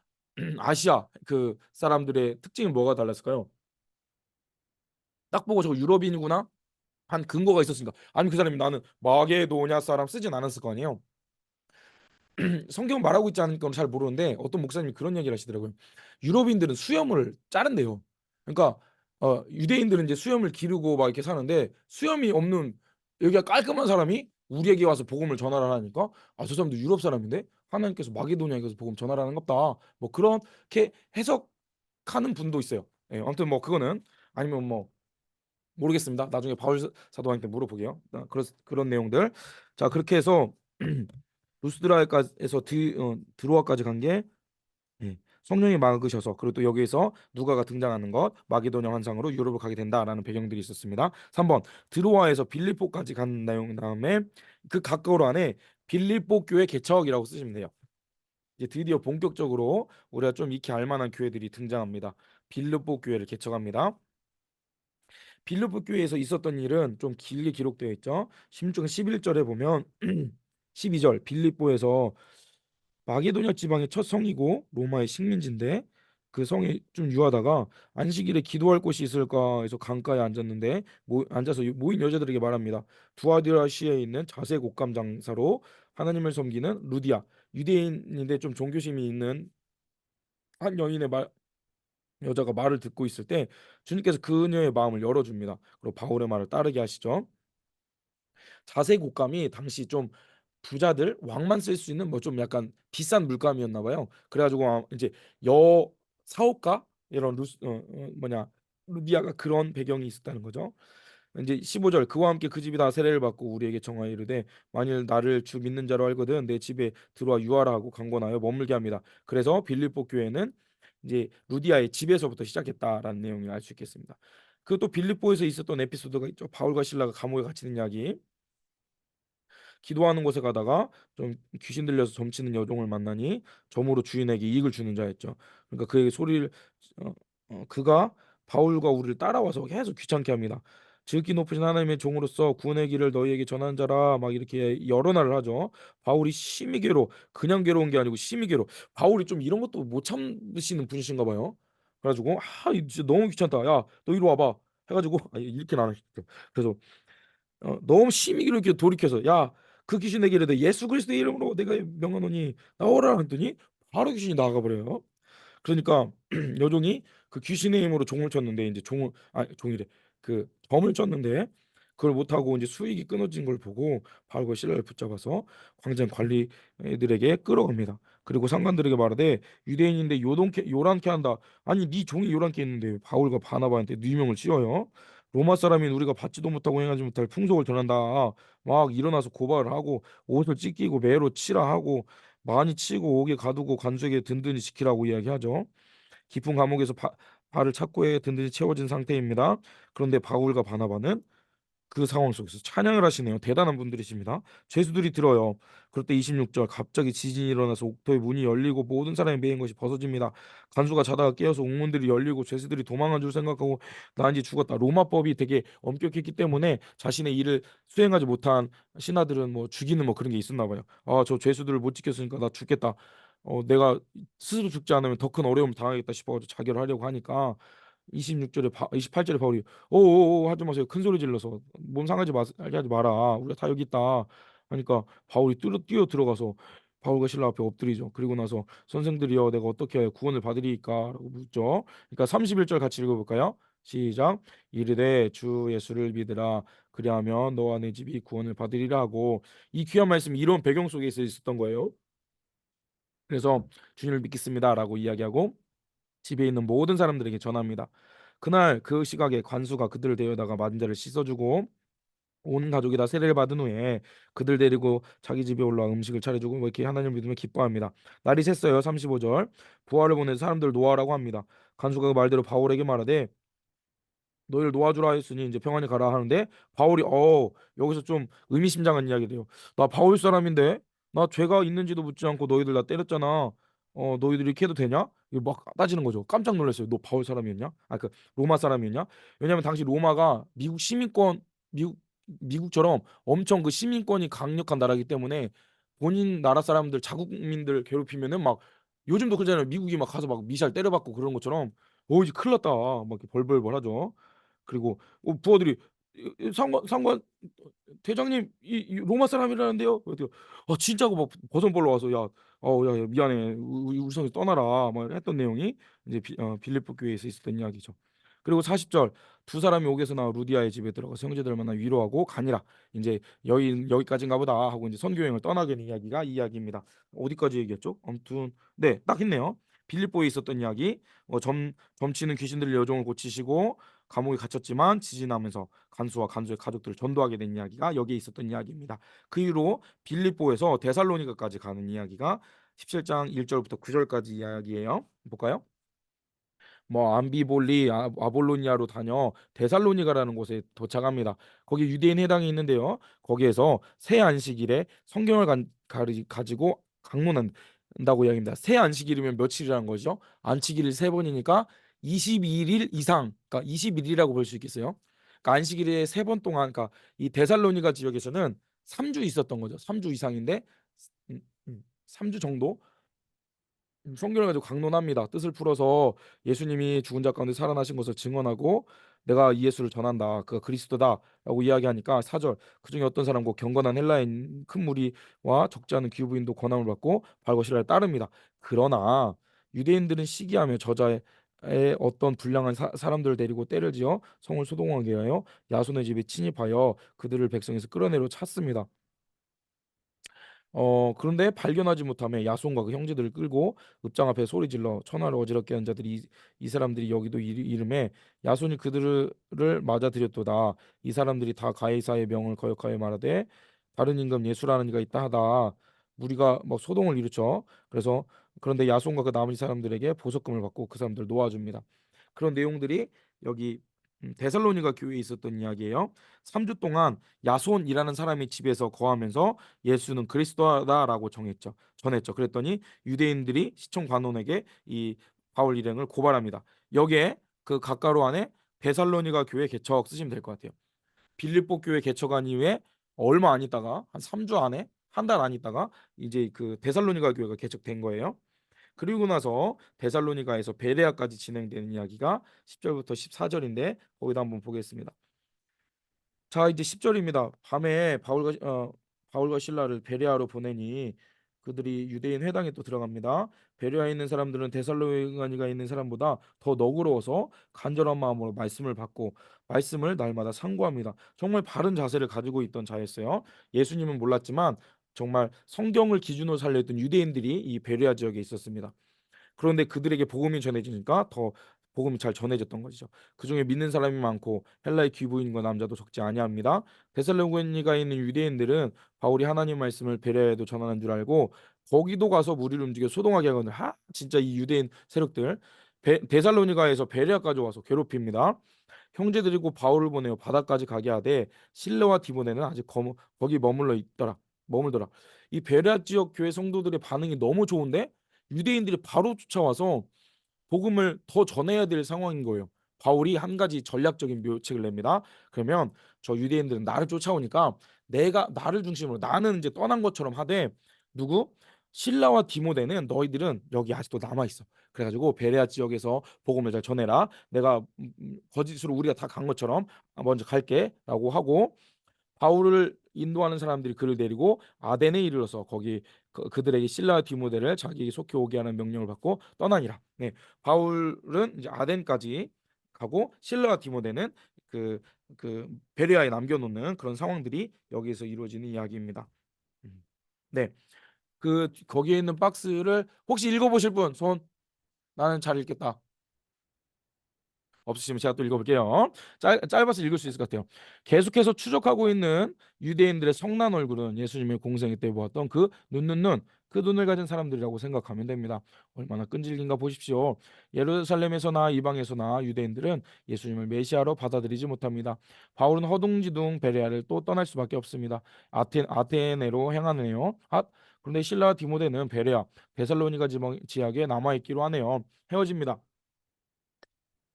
아시아 그 사람들의 특징이 뭐가 달랐을까요? 딱 보고 저거 유럽인이구나 한 근거가 있었으니까. 아니 그 사람이 나는 마게도냐 사람 쓰진 않았을 거 아니에요. 성경 말하고 있지 않으니까 잘 모르는데 어떤 목사님이 그런 얘기를 하시더라고요. 유럽인들은 수염을 자른대요. 그러니까 유대인들은 이제 수염을 기르고 막 이렇게 사는데 수염이 없는 여기가 깔끔한 사람이 우리에게 와서 복음을 전하라 하니까 아 저 사람도 유럽 사람인데 하나님께서 마게도냐에 가서 복음 전하라는 겁다. 뭐 그렇게 해석하는 분도 있어요. 예, 아무튼 뭐 그거는 아니면 뭐 모르겠습니다. 나중에 바울 사도한테 물어보게요. 그런 내용들. 자 그렇게 해서 루스드라에서 드로아까지 간 게 성령이 막으셔서 그리고 또 여기에서 누가가 등장하는 것 마게도냐 환상으로 유럽을 가게 된다라는 배경들이 있었습니다. 3번 드로아에서 빌립보까지 간 내용 다음에 그 가까운 안에 빌립보 교회 개척이라고 쓰시면 돼요. 이제 드디어 본격적으로 우리가 좀 익히 알만한 교회들이 등장합니다. 빌립보 교회를 개척합니다. 빌립보 교회에서 있었던 일은 좀 길게 기록되어 있죠. 16장 11절에 보면 12절 빌립보에서 마게도냐 지방의 첫 성이고 로마의 식민지인데 그 성에 좀 유하다가 안식일에 기도할 곳이 있을까 해서 강가에 앉았는데 앉아서 모인 여자들에게 말합니다. 두아디라시에 있는 자색 옷감 장사로 하나님을 섬기는 루디아 유대인인데 좀 종교심이 있는 한 여자가 말을 듣고 있을 때 주님께서 그녀의 마음을 열어줍니다. 그리고 바울의 말을 따르게 하시죠. 자색 옷감이 당시 좀 부자들 왕만 쓸 수 있는 뭐 좀 약간 비싼 물감이었나 봐요. 그래가지고 이제 여 사업가 이런 뭐냐 루디아가 그런 배경이 있었다는 거죠. 이제 15절 그와 함께 그 집이 다 세례를 받고 우리에게 정하여 이르되 만일 나를 주 믿는 자로 알거든 내 집에 들어와 유하라 하고 강권하여 머물게 합니다. 그래서 빌립보 교회는 이제 루디아의 집에서부터 시작했다라는 내용을 알 수 있겠습니다. 그 또 빌립보에서 있었던 에피소드가 있죠. 바울과 실라가 감옥에 갇히는 이야기. 기도하는 곳에 가다가 좀 귀신 들려서 점치는 여종을 만나니 점으로 주인에게 이익을 주는 자였죠. 그러니까 그에게 소리를 어, 그가 바울과 우리를 따라와서 계속 귀찮게 합니다. 지극히 높으신 하나님의 종으로서 구원의 길을 너희에게 전하는 자라 막 이렇게 여러 날을 하죠. 바울이 심히 괴로 그냥 괴로운 게 아니고 심히 괴로. 바울이 좀 이런 것도 못 참으시는 분이신가 봐요. 그래가지고 이거 진짜 너무 귀찮다. 야 너 이리 와봐. 해가지고 이렇게는 안 하시죠. 그래서 너무 심히 이렇게 돌이켜서 야 그 귀신에게 이르되 예수 그리스도의 이름으로 내가 명하노니 나오라 했더니 바로 귀신이 나가 버려요. 그러니까 여종이 그 귀신의 힘으로 종을 쳤는데 이제 종이래 그 점을 쳤는데 그걸 못하고 이제 수익이 끊어진 걸 보고 바울과 실라를 붙잡아서 광장 관리들에게 끌어갑니다. 그리고 상관들에게 말하되 유대인인데 요란케 한다. 아니 네 종이 요란케 했는데 바울과 바나바한테 누명을 씌워요. 로마 사람인 우리가 받지도 못하고 행하지 못할 풍속을 전한다. 막 일어나서 고발을 하고 옷을 찢기고 매로 치라 하고 많이 치고 옥에 가두고 관수에게 든든히 지키라고 이야기하죠. 깊은 감옥에서 발을 착고해 든든히 채워진 상태입니다. 그런데 바울과 바나바는 그 상황 속에서 찬양을 하시네요. 대단한 분들이십니다. 죄수들이 들어요. 그럴 때 26절 갑자기 지진이 일어나서 옥토의 문이 열리고 모든 사람이 매인 것이 벗어집니다. 간수가 자다가 깨어서 옥문들이 열리고 죄수들이 도망한 줄 생각하고 나 이제 죽었다. 로마법이 되게 엄격했기 때문에 자신의 일을 수행하지 못한 신하들은 뭐 죽이는 뭐 그런 게 있었나 봐요. 저 죄수들을 못 지켰으니까 나 죽겠다. 내가 스스로 죽지 않으면 더 큰 어려움을 당하겠다 싶어가지고 자결을 하려고 하니까 28절에 바울이 오오오 하지 마세요. 큰 소리 질러서 몸 상하지 하지 마라. 우리가 다 여기 있다. 하니까 바울이 뛰어 들어가서 바울과 신라 앞에 엎드리죠. 그리고 나서 선생들이여 내가 어떻게 하여 구원을 받으리이까라고 묻죠. 그러니까 31절 같이 읽어볼까요? 시작. 이르되 주 예수를 믿으라. 그리하면 너와 내 집이 구원을 받으리라 하고 이 귀한 말씀이 이런 배경 속에 있었던 거예요. 그래서 주님을 믿겠습니다라고 이야기하고 집에 있는 모든 사람들에게 전합니다. 그날 그 시각에 관수가 그들을 데려다가 맞은 자를 씻어주고 온 가족이 다 세례를 받은 후에 그들 데리고 자기 집에 올라와 음식을 차려주고 뭐 이렇게 하나님을 믿으며 기뻐합니다. 날이 샜어요. 35절 부하를 보내서 사람들 놓아라고 합니다. 간수가 그 말대로 바울에게 말하되 너희를 놓아주라 했으니 이제 평안히 가라 하는데 바울이 여기서 좀 의미심장한 이야기를 해요. 나 바울 사람인데 나 죄가 있는지도 묻지 않고 너희들 나 때렸잖아. 너희들이 이렇게 해도 되냐? 이거 막 따지는 거죠. 깜짝 놀랐어요. 너 바울 사람이었냐? 아, 그 로마 사람이었냐? 왜냐면 당시 로마가 미국 시민권, 미국처럼 엄청 그 시민권이 강력한 나라이기 때문에 본인 나라 사람들 자국민들 괴롭히면은 막, 요즘도 그러잖아요. 미국이 막 가서 막 미사일 때려받고 그런 것처럼 이제 큰일 났다 막 이렇게 벌벌벌 하죠. 그리고 부하들이 상관 대장님 이 로마 사람이라는데요. 그랬더니 진짜고 막 버선벌러 와서 야 미안해 우리 성에서 떠나라 막 했던 내용이 이제 빌립보 교회에서 있었던 이야기죠. 그리고 40절, 두 사람이 옥에서 나와 루디아의 집에 들어가서 형제들 만나 위로하고 가니라. 이제 여기까지인가 보다 하고 이제 선교 여행을 떠나게 된 이야기가 이 이야기입니다. 어디까지 얘기했죠? 아무튼 네, 딱 있네요. 빌립보에 있었던 이야기. 점치는 귀신들의 여종을 고치시고 감옥에 갇혔지만 지진하면서 간수의 가족들을 전도하게 된 이야기가 여기에 있었던 이야기입니다. 그 이후로 빌립보에서 데살로니가까지 가는 이야기가 17장 1절부터 9절까지 이야기예요. 볼까요? 뭐 암비볼리 아볼로니아로 다녀 데살로니가라는 곳에 도착합니다. 거기 유대인 회당이 있는데요. 거기에서 새 안식일에 성경을 가지고 강론한다고 이야기합니다. 새 안식일이면 며칠이라는 거죠? 안식일이 세 번이니까 22일 이상, 그러니까 21일이라고 볼 수 있겠어요. 그러니까 안식일에 세 번 동안, 그러니까 이 데살로니가 지역에서는 3주 있었던 거죠. 3주 이상인데 3주 정도 성경을 가지고 강론합니다. 뜻을 풀어서 예수님이 죽은 자 가운데 살아나신 것을 증언하고 내가 이 예수를 전한다. 그가 그리스도다라고 이야기하니까 4절, 그중에 어떤 사람과 경건한 헬라인 큰 무리와 적지 않은 귀부인도 권함을 받고 발거시라를 따릅니다. 그러나 유대인들은 시기하며 저자의 어떤 불량한 사람들을 데리고 때를 지어 성을 소동하게 하여 야손의 집에 침입하여 그들을 백성에서 끌어내려 찼습니다. 그런데 발견하지 못하며 야손과 그 형제들을 끌고 읍장 앞에 소리질러 천하를 어지럽게 한 자들이 이 사람들이 여기도 이름에 야손이 그들을 맞아들였도다. 이 사람들이 다 가이사의 명을 거역하여 말하되 다른 임금 예수라는 이가 있다 하다. 무리가 뭐 소동을 일으켜. 그래서 그런데 야손과 그 나머지 사람들에게 보석금을 받고 그 사람들 놓아줍니다. 그런 내용들이 여기 데살로니가 교회에 있었던 이야기예요. 3주 동안 야손이라는 사람이 집에서 거하면서 예수는 그리스도다라고 전했죠. 그랬더니 유대인들이 시청 관원에게 이 바울 일행을 고발합니다. 여기에 그 가까로 안에 데살로니가 교회 개척 쓰시면 될 것 같아요. 빌립보 교회 개척한 이후에 얼마 안 있다가 한 3주 안에 한 달 안 있다가 이제 그 데살로니가 교회가 개척된 거예요. 그리고 나서 데살로니가에서 베레아까지 진행되는 이야기가 10절부터 14절인데 거기다 한번 보겠습니다. 자, 이제 10절입니다. 밤에 바울과 실라를 베레아로 보내니 그들이 유대인 회당에 또 들어갑니다. 베레아에 있는 사람들은 데살로니가에 있는 사람보다 더 너그러워서 간절한 마음으로 말씀을 받고 말씀을 날마다 상고합니다. 정말 바른 자세를 가지고 있던 자였어요. 예수님은 몰랐지만 정말 성경을 기준으로 살려던 유대인들이 이 베레아 지역에 있었습니다. 그런데 그들에게 복음이 전해지니까 더 복음이 잘 전해졌던 것이죠. 그중에 믿는 사람이 많고 헬라의 귀부인과 남자도 적지 아니합니다. 데살로니가에 있는 유대인들은 바울이 하나님 말씀을 베레아에도 전하는 줄 알고 거기도 가서 무리를 움직여 소동하게 하거든요. 진짜 이 유대인 세력들 데살로니가에서 베레아까지 와서 괴롭힙니다. 형제들이고 바울을 보내어 바다까지 가게 하되 실레와 디모데는 아직 거기 머물더라. 이 베레아 지역 교회 성도들의 반응이 너무 좋은데 유대인들이 바로 쫓아와서 복음을 더 전해야 될 상황인 거예요. 바울이 한 가지 전략적인 묘책을 냅니다. 그러면 저 유대인들은 나를 쫓아오니까 내가 나를 중심으로 나는 이제 떠난 것처럼 하되 누구? 실라와 디모데는 너희들은 여기 아직도 남아 있어. 그래가지고 베레아 지역에서 복음을 잘 전해라. 내가 거짓으로 우리가 다 간 것처럼 먼저 갈게라고 하고 바울을 인도하는 사람들이 그를 데리고 아덴에 이르러서 거기 그들에게 실라와 디모데를 자기에게 속히 오게 하는 명령을 받고 떠나니라. 네, 바울은 이제 아덴까지 가고 실라와 디모데는 그, 그 베레아에 남겨놓는 그런 상황들이 여기에서 이루어지는 이야기입니다. 네, 그 거기에 있는 박스를 혹시 읽어보실 분 손. 나는 잘 읽겠다. 없으시면 제가 또 읽어볼게요. 짧아서 읽을 수 있을 것 같아요. 계속해서 추적하고 있는 유대인들의 성난 얼굴은 예수님의 공생애 때 보았던 그 눈, 그 눈을 가진 사람들이라고 생각하면 됩니다. 얼마나 끈질긴가 보십시오. 예루살렘에서나 이방에서나 유대인들은 예수님을 메시아로 받아들이지 못합니다. 바울은 허둥지둥 베레아를 또 떠날 수밖에 없습니다. 아테네로 향하네요. 그런데 신라와 디모데는 베레아, 데살로니가 지역에 남아 있기로 하네요. 헤어집니다.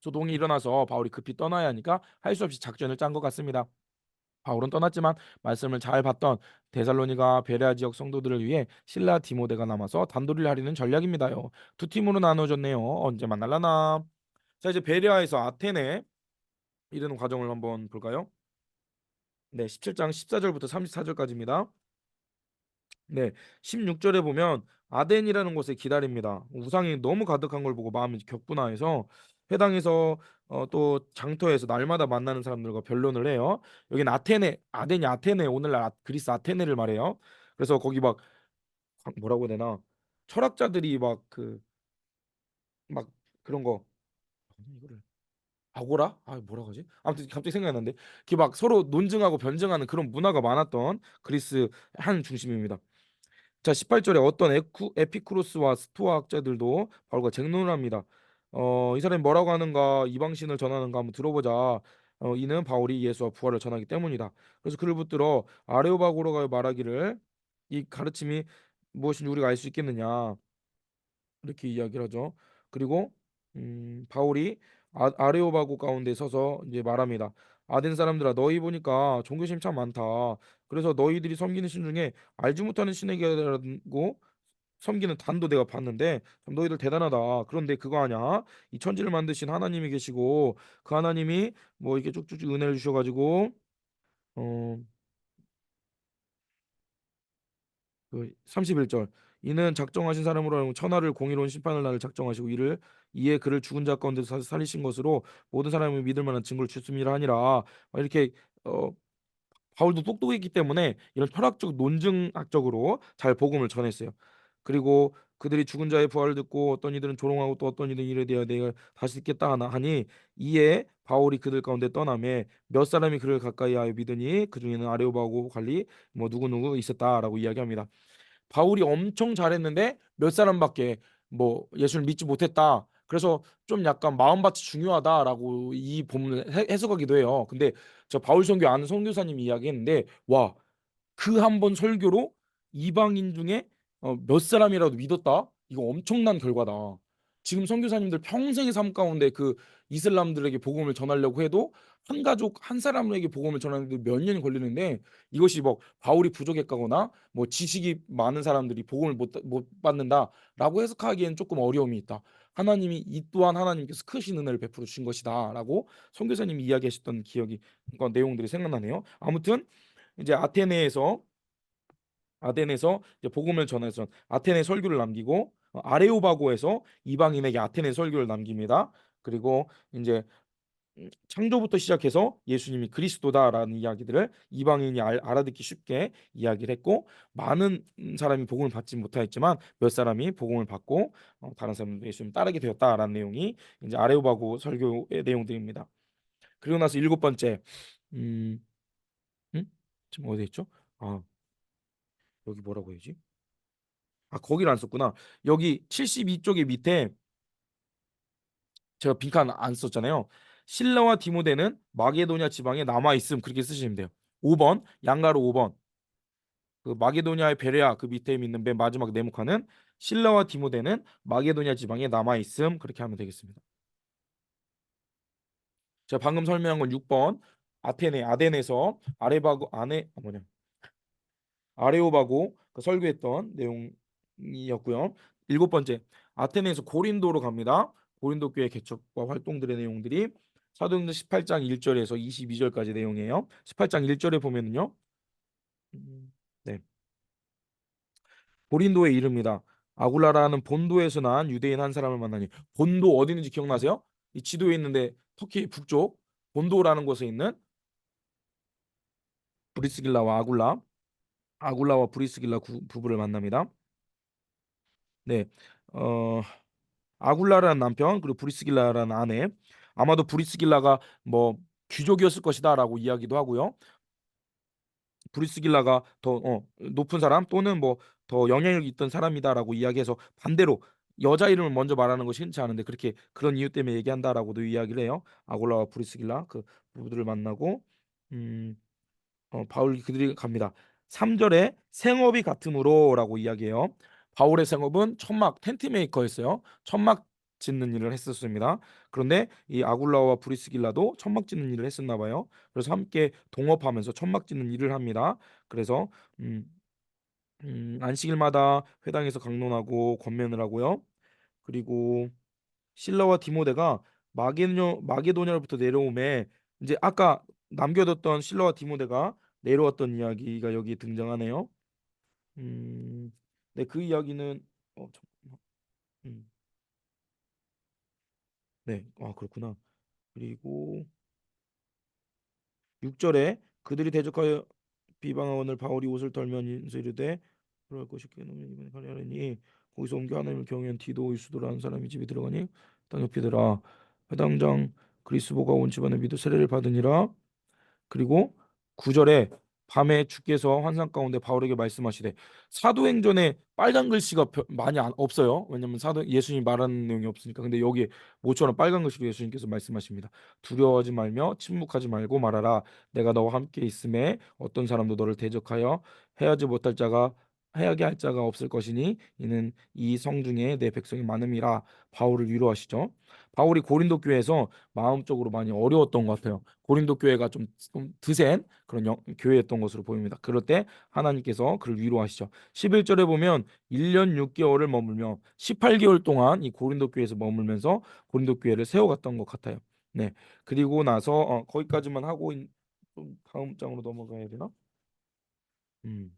소동이 일어나서 바울이 급히 떠나야 하니까 할 수 없이 작전을 짠 것 같습니다. 바울은 떠났지만 말씀을 잘 받던 데살로니가 베레아 지역 성도들을 위해 신라 디모데가 남아서 단도리를 하려는 전략입니다요. 두 팀으로 나눠졌네요. 언제 만날라나? 자, 이제 베레아에서 아테네 이르는 과정을 한번 볼까요? 네, 17장 14절부터 34절까지입니다. 네, 16절에 보면 아덴이라는 곳에 기다립니다. 우상이 너무 가득한 걸 보고 마음이 격분하여서 회당에서 또 장터에서 날마다 만나는 사람들과 변론을 해요. 여기는 아테네, 아덴이 아테네, 오늘날 그리스 아테네를 말해요. 그래서 거기 막 뭐라고 해야 되나? 철학자들이 막 그런 거 이거를 아고라? 아, 뭐라고 하지? 아무튼 갑자기 생각이 났는데 이렇게 막 서로 논증하고 변증하는 그런 문화가 많았던 그리스 한 중심입니다. 자, 18절에 어떤 에피쿠로스와 스토아 학자들도 바울과 쟁론을 합니다. 이 사람이 뭐라고 하는가, 이방신을 전하는가 한번 들어보자. 이는 바울이 예수와 부활을 전하기 때문이다. 그래서 그를 붙들어 아레오바고로가 말하기를 이 가르침이 무엇인지 우리가 알 수 있겠느냐, 이렇게 이야기를 하죠. 그리고 바울이 아레오바고 가운데 서서 이제 말합니다. 아덴 사람들아, 너희 보니까 종교심 참 많다. 그래서 너희들이 섬기는 신 중에 알지 못하는 신에게라고 섬기는 단도 내가 봤는데 참 너희들 대단하다. 그런데 그거 아냐? 이 천지를 만드신 하나님이 계시고 그 하나님이 뭐 이렇게 쭉쭉쭉 은혜를 주셔가지고 어, 그 31절, 이는 작정하신 사람으로 하여금 천하를 공의로운 심판을 나를 작정하시고 이에 그를 죽은 자 가운데 살리신 것으로 모든 사람이 믿을 만한 증거를 주음이라 하니라. 이렇게 어, 바울도 똑똑했기 때문에 이런 철학적 논증학적으로 잘 복음을 전했어요. 그리고 그들이 죽은 자의 부활을 듣고 어떤 이들은 조롱하고 또 어떤 이들은 이래 되어 내가 다시 듣겠다 하니 이에 바울이 그들 가운데 떠나매 몇 사람이 그를 가까이 하여 믿으니 그 중에는 아레오바고 관리 뭐 누구누구 있었다라고 이야기합니다. 바울이 엄청 잘했는데 몇 사람밖에 뭐 예수를 믿지 못했다. 그래서 좀 약간 마음밭이 중요하다라고 이 본문을 해석하기도 해요. 근데 저 바울 선교 아는 선교사님이 이야기했는데 와, 그 한 번 설교로 이방인 중에 몇 사람이라도 믿었다. 이거 엄청난 결과다. 지금 선교사님들 평생의 삶 가운데 그 이슬람들에게 복음을 전하려고 해도 한 가족 한 사람에게 복음을 전하는데 몇 년이 걸리는데 이것이 뭐 바울이 부족했거나 뭐 지식이 많은 사람들이 복음을 못 받는다라고 해석하기에는 조금 어려움이 있다. 하나님이 이 또한 하나님께서 크신 은혜를 베풀어 주신 것이다라고 선교사님이 이야기하셨던 기억이 내용들이 생각나네요. 아무튼 이제 아덴에서 이제 복음을 전해서 아테네 설교를 남기고 아레오바고에서 이방인에게 아테네 설교를 남깁니다. 그리고 이제 창조부터 시작해서 예수님이 그리스도다라는 이야기들을 이방인이 알아듣기 쉽게 이야기를 했고 많은 사람이 복음을 받지 못하였지만 몇 사람이 복음을 받고 다른 사람도 예수님 따르게 되었다라는 내용이 이제 아레오바고 설교의 내용들입니다. 그리고 나서 일곱 번째, 음, 지금 어디 있죠? 아, 여기 뭐라고 해야지? 아, 거기를 안 썼구나. 여기 72쪽의 밑에 제가 빈칸 안 썼잖아요. 신라와 디모데는 마게도냐 지방에 남아 있음, 그렇게 쓰시면 돼요. 5번 양가로 5번 그 마게도냐의 베레아 그 밑에 있는 맨 마지막 네모칸은 신라와 디모데는 마게도냐 지방에 남아 있음, 그렇게 하면 되겠습니다. 제가 방금 설명한 건 6번 아덴에서 아레바고 안에 뭐냐 아레오바고 그 설교했던 내용이었고요. 일곱 번째, 아테네에서 고린도로 갑니다. 고린도 교회 개척과 활동들의 내용들이 사도행전 18장 1절에서 22절까지 내용이에요. 18장 1절에 보면은요. 네. 고린도의 이름이다. 아굴라라는 본도에서 난 유대인 한 사람을 만나니, 본도 어디 있는지 기억나세요? 이 지도에 있는데 터키 북쪽 본도라는 곳에 있는 브리스길라와 아굴라와 브리스길라 부부를 만납니다. 네. 어, 아굴라라는 남편 그리고 브리스길라라는 아내, 아마도 브리스길라가 뭐 귀족이었을 것이다라고 이야기도 하고요. 브리스길라가 더 높은 사람 또는 뭐 더 영향력 있던 사람이다라고 이야기해서 반대로 여자 이름을 먼저 말하는 것이 흔치 않은데 그렇게 그런 이유 때문에 얘기한다라고도 이야기를 해요. 아굴라와 브리스길라 그 부부들을 만나고 바울이 그들이 갑니다. 3절에 생업이 같으므로라고 이야기해요. 바울의 생업은 천막 텐트 메이커였어요. 천막 짓는 일을 했었습니다. 그런데 이 아굴라와 브리스길라도 천막 짓는 일을 했었나 봐요. 그래서 함께 동업하면서 천막 짓는 일을 합니다. 그래서 음, 안식일마다 회당에서 강론하고 권면을 하고요. 그리고 실라와 디모데가 마게도냐로부터 내려오매 이제 아까 남겨뒀던 실라와 디모데가 내려왔던 이야기가 여기 등장하네요. 음, 네, 그 이야기는 잠깐만. 음, 네, 아 그렇구나. 그리고 6절에 그들이 대적하여 비방하오늘 바울이 옷을 털면 인서 이르되 그럴 것이 이번에 가려니 거기서 옮겨 하나님을 경외한 디도 유스도라는 사람이 집에 들어가니 땅 옆이더라. 회당장 그리스보가 온 집안에 믿어 세례를 받으니라. 그리고 9절에 밤에 주께서 환상 가운데 바울에게 말씀하시되 사도행전에 빨간 글씨가 많이 없어요. 왜냐하면 사도 예수님이 말하는 내용이 없으니까. 근데 여기 모처럼 빨간 글씨로 예수님께서 말씀하십니다. 두려워하지 말며 침묵하지 말고 말하라. 내가 너와 함께 있음에 어떤 사람도 너를 대적하여 해하지 못할 자가 해하게 할 자가 없을 것이니 이는 이 성 중에 내 백성이 많음이라. 바울을 위로하시죠. 바울이 고린도 교회에서 마음적으로 많이 어려웠던 것 같아요. 고린도 교회가 좀 드센 그런 교회였던 것으로 보입니다. 그럴 때 하나님께서 그를 위로하시죠. 11절에 보면 1년 6개월을 머물며 18개월 동안 이 고린도 교회에서 머물면서 고린도 교회를 세워갔던 것 같아요. 네. 그리고 나서 거기까지만 하고 좀 다음 장으로 넘어가야 되나? 음.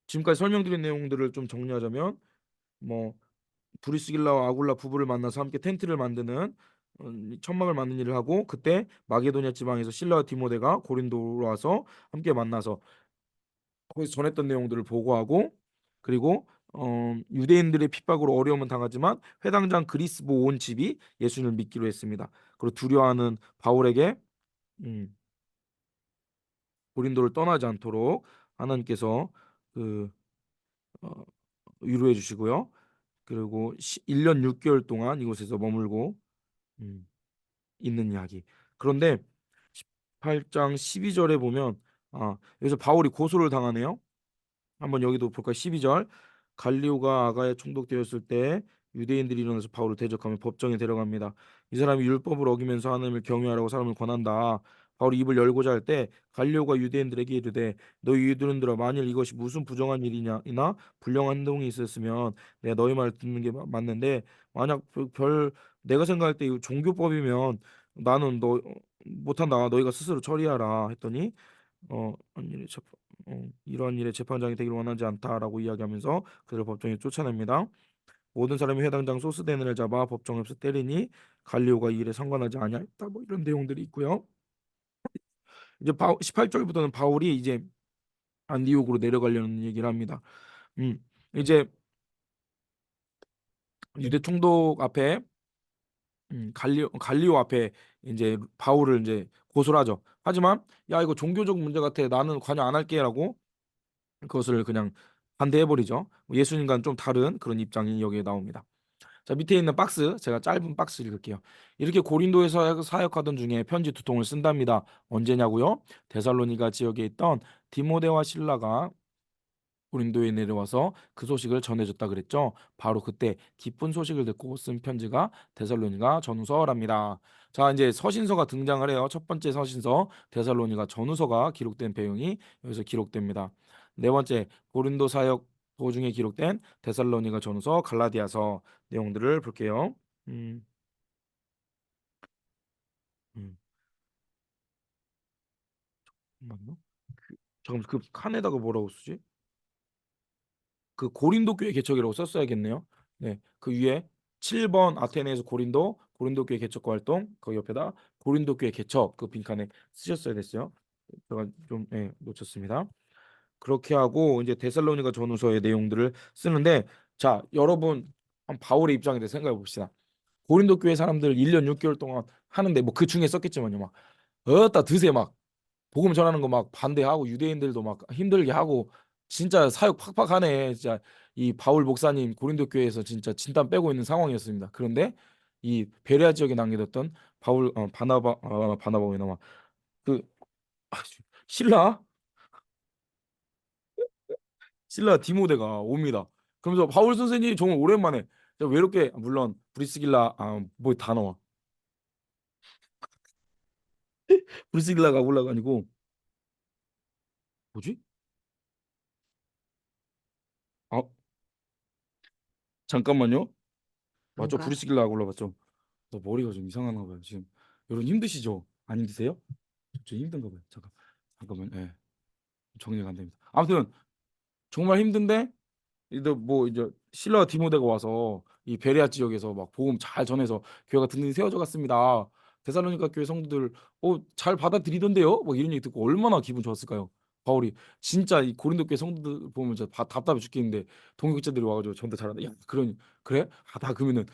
지금까지 설명드린 내용들을 좀 정리하자면 뭐 브리스길라와 아굴라 부부를 만나서 함께 텐트를 만드는 천막을 만드는 일을 하고 그때 마게도냐 지방에서 실라와 디모데가 고린도로 와서 함께 만나서 거기서 전했던 내용들을 보고하고 그리고 유대인들의 핍박으로 어려움은 당하지만 회당장 그리스보 온 집이 예수님을 믿기로 했습니다. 그리고 두려워하는 바울에게 음, 고린도를 떠나지 않도록 하나님께서 그 어, 위로해 주시고요. 그리고 1년 6개월 동안 이곳에서 머물고 음, 있는 이야기. 그런데 18장 12절에 보면 여기서 바울이 고소를 당하네요. 한번 여기도 볼까요? 12절. 갈리오가 아가에 총독되었을 때 유대인들이 일어나서 바울을 대적하며 법정에 데려갑니다. 이 사람이 율법을 어기면서 하나님을 경외하라고 사람을 권한다. 바울이 입을 열고자 할 때 갈리오가 유대인들에게 이르되 너희 유대인들아 만일 이것이 무슨 부정한 일이냐 이나 불량한 행동이 있었으면 내가 너희 말을 듣는 게 맞는데 만약 내가 생각할 때 이 종교법이면 나는 너 못한다. 너희가 스스로 처리하라 했더니 아니 이러한 일에 재판장이 되기를 원하지 않다라고 이야기하면서 그들을 법정에 쫓아냅니다. 모든 사람이 회당장 소스대는을 잡아 법정에서 때리니 갈리오가 이 일에 상관하지 아니하였다. 뭐 이런 내용들이 있고요. 이제 18절부터는 바울이 이제 안디옥으로 내려가려는 얘기를 합니다. 음, 이제 유대 총독 앞에 갈리오 앞에 이제 바울을 이제 고소를 하죠. 하지만 야 이거 종교적 문제 같아. 나는 관여 안 할게라고 그것을 그냥 반대해버리죠. 예수님과는 좀 다른 그런 입장이 여기에 나옵니다. 자, 밑에 있는 박스 제가 짧은 박스 읽을게요. 이렇게 고린도에서 사역하던 중에 편지 두 통을 쓴답니다. 언제냐고요? 데살로니가 지역에 있던 디모데와 실라가 고린도에 내려와서 그 소식을 전해줬다 그랬죠. 바로 그때 기쁜 소식을 듣고 쓴 편지가 데살로니가 전후서랍니다. 자, 이제 서신서가 등장을 해요. 첫 번째 서신서 데살로니가 전후서가 기록된 배경이 여기서 기록됩니다. 네 번째 고린도 사역 도중에 기록된 데살로니가 전후서, 갈라디아서 내용들을 볼게요. 음, 음, 잠깐만요. 잠깐 그 칸에다가 뭐라고 쓰지? 그 고린도 교회 개척이라고 썼어야겠네요. 네, 그 위에 7번 아테네에서 고린도 교회 개척과 활동 그 옆에다 고린도 교회 개척 그 빈칸에 쓰셨어야 됐어요. 제가 좀 놓쳤습니다. 그렇게 하고 이제 데살로니가 전후서의 내용들을 쓰는데 자 여러분 바울의 입장에 대해 생각해 봅시다. 고린도 교회 사람들 1년 6개월 동안 하는데 뭐 그 중에 썼겠지만요 막 어따 드세 막 복음 전하는 거 막 반대하고 유대인들도 막 힘들게 하고 진짜 사역 팍팍하네. 진짜 이 바울 목사님 고린도 교회에서 진짜 진땀 빼고 있는 상황이었습니다. 그런데 이 베레아 지역에 남겨뒀던 바나바왜 나와 그 아, 신라 신라 디모데가 옵니다. 그러면서 바울 선생님이 정말 오랜만에 제가 외롭게 물론 브리스길라 뭐 단어 브리스길라가 올라가 아니고 뭐지? 아 잠깐만요. 맞죠? 그런가? 브리스길라가 올라갔죠. 너 머리가 좀 이상한가 봐요. 지금 여러분 힘드시죠? 안 힘드세요? 좀 힘든가 봐요. 잠깐만. 예. 정리가 안 됩니다. 아무튼 정말 힘든데 이제 뭐 이제 신라 디모데가 와서 이 베레아 지역에서 막 복음 잘 전해서 교회가 든든히 세워져 갔습니다. 데살로니가 교회 성도들 잘 받아들이던데요? 뭐 이런 얘기 듣고 얼마나 기분 좋았을까요? 바울이 진짜 이 고린도 교회 성도들 보면 진짜 답답해 죽겠는데 동역자들이 와가지고 전도 잘한다. 야, 그래? 나 그러면은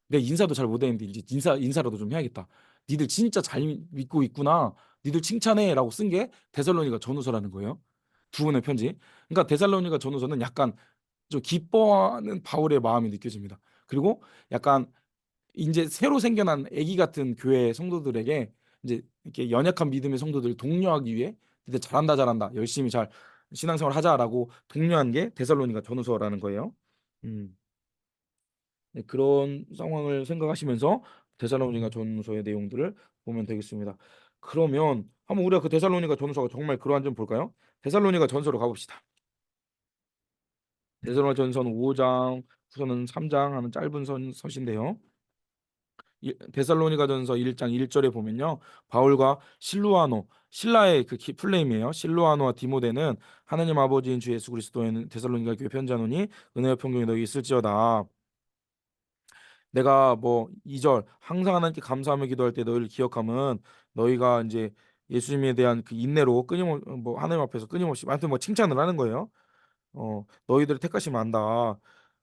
내 인사도 잘 못했는데 이제 인사라도 좀 해야겠다. 니들 진짜 잘 믿고 있구나. 니들 칭찬해라고 쓴 게 데살로니가 전후서라는 거예요. 두 번의 편지. 그러니까 데살로니가 전후서는 약간 좀 기뻐하는 바울의 마음이 느껴집니다. 그리고 약간 이제 새로 생겨난 아기 같은 교회 성도들에게 이제 이렇게 연약한 믿음의 성도들을 독려하기 위해 이제 잘한다 열심히 잘 신앙생활 하자라고 독려한 게 데살로니가 전후서라는 거예요. 음. 네, 그런 상황을 생각하시면서 데살로니가 전서의 내용들을 보면 되겠습니다. 그러면 한번 우리가 그 데살로니가 전서가 정말 그러한 점 볼까요? 데살로니가 전서로 가봅시다. 데살로니가 전서는 5장, 후서는 3장 하는 짧은 서신데요. 데살로니가 전서 1장 1절에 보면요. 바울과 실루아노, 신라의 그 풀네임이에요. 실루아노와 디모데는 하나님 아버지인 주 예수 그리스도에는 데살로니가 교회 편지하노니 은혜와 평강이 너희 있을지어다. 내가 뭐 2절 항상 하나님께 감사하며 기도할 때 너희를 기억함은 너희가 이제 예수님에 대한 그 인내로 끊임없 뭐 하나님 앞에서 끊임없이 하여튼 뭐 칭찬을 하는 거예요. 너희들을 택하시면 안다.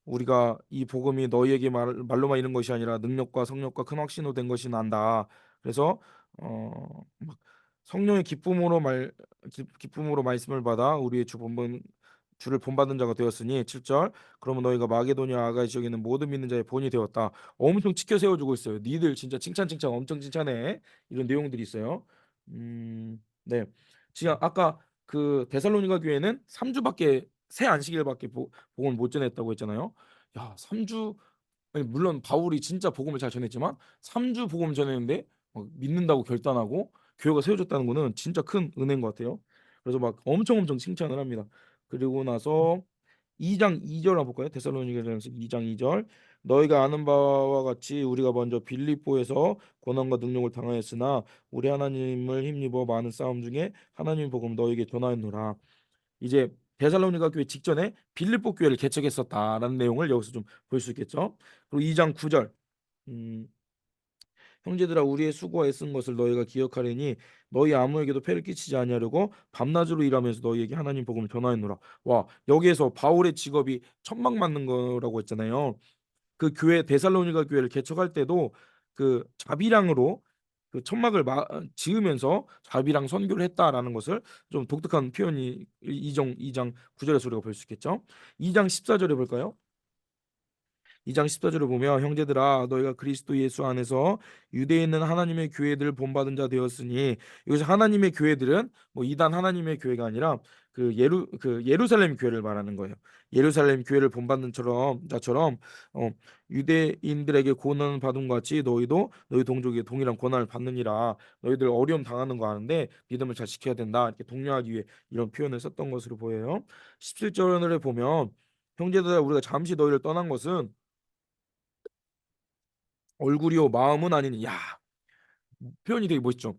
우리가 이 복음이 너희에게 말로만 이른 것이 아니라 능력과 성령과 큰 확신으로 된 것이 난다. 그래서 막 성령의 기쁨으로 말씀을 받아 우리의 주를 본받은 자가 되었으니 7절 그러면 너희가 마게도니아 아가야 지역에 있는 모든 믿는 자의 본이 되었다. 엄청 치켜 세워주고 있어요. 니들 진짜 칭찬 엄청 칭찬해. 이런 내용들이 있어요. 네. 지금 아까 그 데살로니가 교회는 3주밖에 새 안식일밖에 복음을 못 전했다고 했잖아요. 야, 3주 아니, 물론 바울이 진짜 복음을 잘 전했지만 3주 복음 전했는데 막 믿는다고 결단하고 교회가 세워졌다는 거는 진짜 큰 은혜인 것 같아요. 그래서 막 엄청 칭찬을 합니다. 그리고 나서 2장 2절 한번 볼까요? 데살로니가전서 2장 2절 너희가 아는 바와 같이 우리가 먼저 빌립보에서 고난과 능력을 당하였으나 우리 하나님을 힘입어 많은 싸움 중에 하나님 복음 너희에게 전하였노라. 이제 데살로니가 교회 직전에 빌립보 교회를 개척했었다라는 내용을 여기서 좀 볼 수 있겠죠. 그리고 2장 9절 형제들아 우리의 수고와 애쓴 것을 너희가 기억하려니 너희 아무에게도 폐를 끼치지 아니하려고 밤낮으로 일하면서 너희에게 하나님 복음을 전하였노라. 와, 여기에서 바울의 직업이 천막 맞는 거라고 했잖아요. 그 교회 데살로니가 교회를 개척할 때도 그 자비랑으로 그 천막을 지으면서 자비랑 선교를 했다라는 것을 좀 독특한 표현이 2장 9절에서 우리가 볼 수 있겠죠. 2장 14절에 볼까요? 2장 14절을 보면 형제들아 너희가 그리스도 예수 안에서 유대에 있는 하나님의 교회들을 본받은 자 되었으니 여기서 하나님의 교회들은 뭐 이단 하나님의 교회가 아니라 그 예루살렘 교회를 말하는 거예요. 예루살렘 교회를 본받는 자처럼 어, 유대인들에게 고난 받은 것 같이 너희도 너희 동족에게 동일한 고난을 받느니라. 너희들 어려움 당하는 거 아는데 믿음을 잘 지켜야 된다. 이렇게 독려하기 위해 이런 표현을 썼던 것으로 보여요. 17절을 보면 형제들아 우리가 잠시 너희를 떠난 것은 얼굴이요 마음은 아니니. 야, 표현이 되게 멋있죠.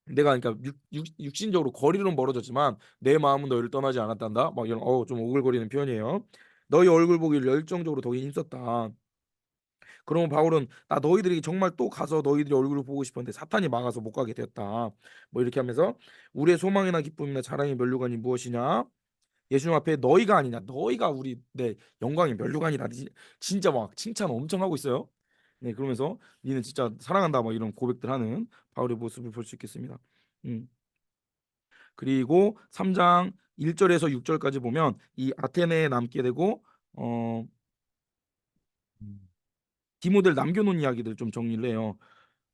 내가 그러니까 육신적으로 거리는 멀어졌지만 내 마음은 너희를 떠나지 않았단다. 막 이런 좀 오글거리는 표현이에요. 너희 얼굴 보기를 열정적으로 더기 힘썼다. 그러면 바울은 나 너희들이 정말 또 가서 너희들이 얼굴을 보고 싶었는데 사탄이 막아서 못 가게 되었다. 뭐 이렇게 하면서 우리의 소망이나 기쁨이나 자랑이 면류관이 무엇이냐? 예수님 앞에 너희가 아니냐? 너희가 우리 내 영광의 면류관이다. 진짜 막 칭찬 엄청 하고 있어요. 네, 그러면서 니는 진짜 사랑한다 막 이런 고백들 하는 바울의 모습을 볼 수 있겠습니다. 음. 그리고 3장 1절에서 6절까지 보면 이 아테네에 남게 되고 어 음, 디모데를 남겨놓은 이야기들 좀 정리를 해요.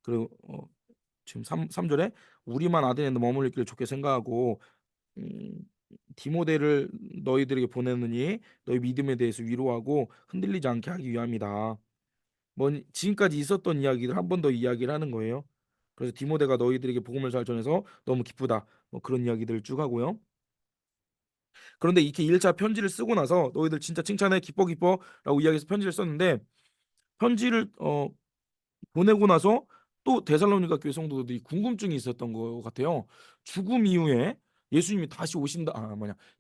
그리고 지금 3절에 우리만 아테네에 머물기를 좋게 생각하고 음, 디모데를 너희들에게 보내느니 너희 믿음에 대해서 위로하고 흔들리지 않게 하기 위함이다. 뭐 지금까지 있었던 이야기를 한 번 더 이야기를 하는 거예요. 그래서 디모데가 너희들에게 복음을 잘 전해서 너무 기쁘다. 뭐 그런 이야기들을 쭉 하고요. 그런데 이렇게 1차 편지를 쓰고 나서 너희들 진짜 칭찬해 기뻐 기뻐라고 이야기해서 편지를 썼는데 편지를 보내고 나서 또 데살로니가 교회 성도들이 궁금증이 있었던 것 같아요. 죽음 이후에 예수님이 다시 오신다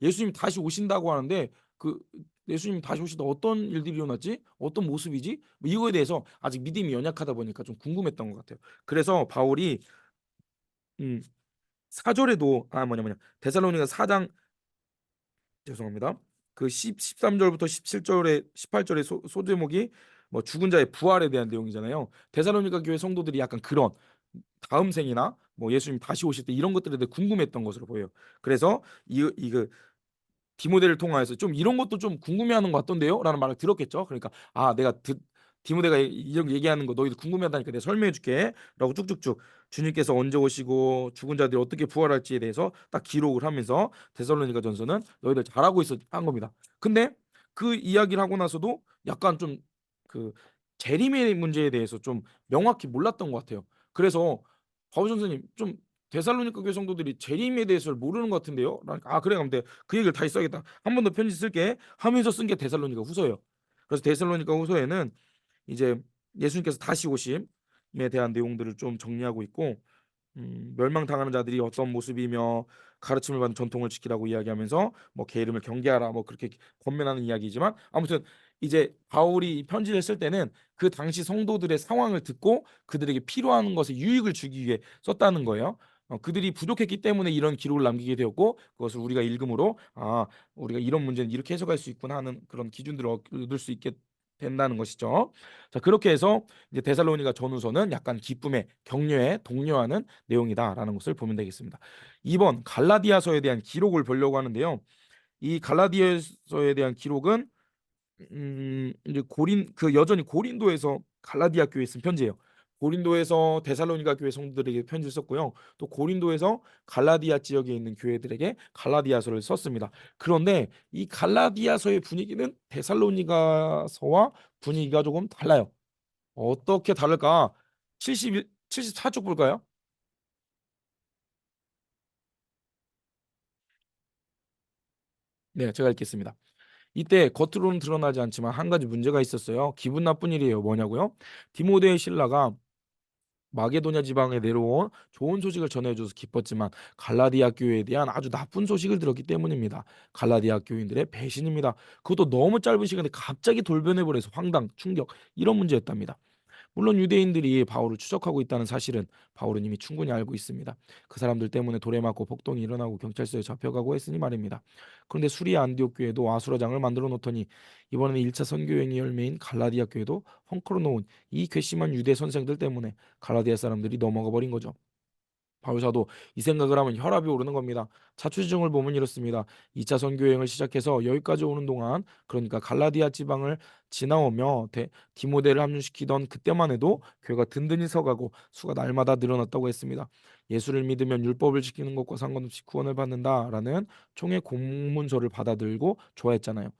예수님이 다시 오신다고 하는데 그 예수님이 다시 오시다 어떤 일들이 일어났지? 어떤 모습이지? 뭐 이거에 대해서 아직 믿음이 연약하다 보니까 좀 궁금했던 것 같아요. 그래서 바울이 음, 4절에도 데살로니가 4장 죄송합니다. 그 13절부터 17절에 18절의 소제목이 뭐 죽은 자의 부활에 대한 내용이잖아요. 데살로니가 교회 성도들이 약간 그런 다음 생이나 뭐 예수님 다시 오실 때 이런 것들에 대해 궁금했던 것으로 보여요. 그래서 이거 디모데를 통하여서 좀 이런 것도 좀 궁금해하는 것 같던데요라는 말을 들었겠죠. 그러니까 디모데가 이런 얘기하는 거 너희들 궁금해하다니까 내가 설명해 줄게라고 쭉쭉쭉 주님께서 언제 오시고 죽은 자들이 어떻게 부활할지에 대해서 딱 기록을 하면서 데살로니가 전서는 너희들 잘하고 있어 한 겁니다. 근데 그 이야기를 하고 나서도 약간 좀 그 재림의 문제에 대해서 좀 명확히 몰랐던 것 같아요. 그래서 바울 선생님 좀 데살로니가 교회 성도들이 재림에 대해서 모르는 것 같은데요. 그래 그럼 그 얘기를 다시 써야겠다. 한 번 더 편지 쓸게 하면서 쓴 게 데살로니가 후서예요. 그래서 데살로니가 후서에는 이제 예수님께서 다시 오심에 대한 내용들을 좀 정리하고 있고 멸망당하는 자들이 어떤 모습이며 가르침을 받은 전통을 지키라고 이야기하면서 뭐 게으름을 경계하라 뭐 그렇게 권면하는 이야기지만 아무튼 이제 바울이 이 편지를 쓸 때는 그 당시 성도들의 상황을 듣고 그들에게 필요한 것에 유익을 주기 위해 썼다는 거예요. 그들이 부족했기 때문에 이런 기록을 남기게 되었고 그것을 우리가 읽음으로 우리가 이런 문제는 이렇게 해석할 수 있구나 하는 그런 기준들을 얻을 수 있게 된다는 것이죠. 자, 그렇게 해서 이제 데살로니가 전후서는 약간 기쁨에 격려에 독려하는 내용이다라는 것을 보면 되겠습니다. 2번 갈라디아서에 대한 기록을 보려고 하는데요. 이 갈라디아서에 대한 기록은 이제 여전히 고린도에서 갈라디아 교회에 쓴 편지예요. 고린도에서 데살로니가 교회 성도들에게 편지를 썼고요. 또 고린도에서 갈라디아 지역에 있는 교회들에게 갈라디아서를 썼습니다. 그런데 이 갈라디아서의 분위기는 데살로니가서와 분위기가 조금 달라요. 어떻게 다를까? 74쪽 볼까요? 네, 제가 읽겠습니다. 이때 겉으로는 드러나지 않지만 한 가지 문제가 있었어요. 기분 나쁜 일이에요. 뭐냐고요? 디모데의 신라가 마게도냐 지방에 내려온 좋은 소식을 전해줘서 기뻤지만 갈라디아 교회에 대한 아주 나쁜 소식을 들었기 때문입니다. 갈라디아 교인들의 배신입니다. 그것도 너무 짧은 시간에 갑자기 돌변해버려서 황당, 충격 이런 문제였답니다. 물론 유대인들이 바울을 추적하고 있다는 사실은 바울은 이미 충분히 알고 있습니다. 그 사람들 때문에 돌에 맞고 폭동이 일어나고 경찰서에 잡혀가고 했으니 말입니다. 그런데 수리아 안디옥 교회도 아수라장을 만들어 놓더니 이번에는 1차 선교 여행의 열매인 갈라디아 교회도 헝클어 놓은 이 괘씸한 유대 선생들 때문에 갈라디아 사람들이 넘어가 버린 거죠. 바울사도 이 생각을 하면 혈압이 오르는 겁니다. 자초지종을 보면 이렇습니다. 2차 선교여행을 시작해서 여기까지 오는 동안 그러니까 갈라디아 지방을 지나오며 디모데를 합류시키던 그때만 해도 교회가 든든히 서가고 수가 날마다 늘어났다고 했습니다. 예수를 믿으면 율법을 지키는 것과 상관없이 구원을 받는다라는 총회 공문서를 받아들고 좋아했잖아요.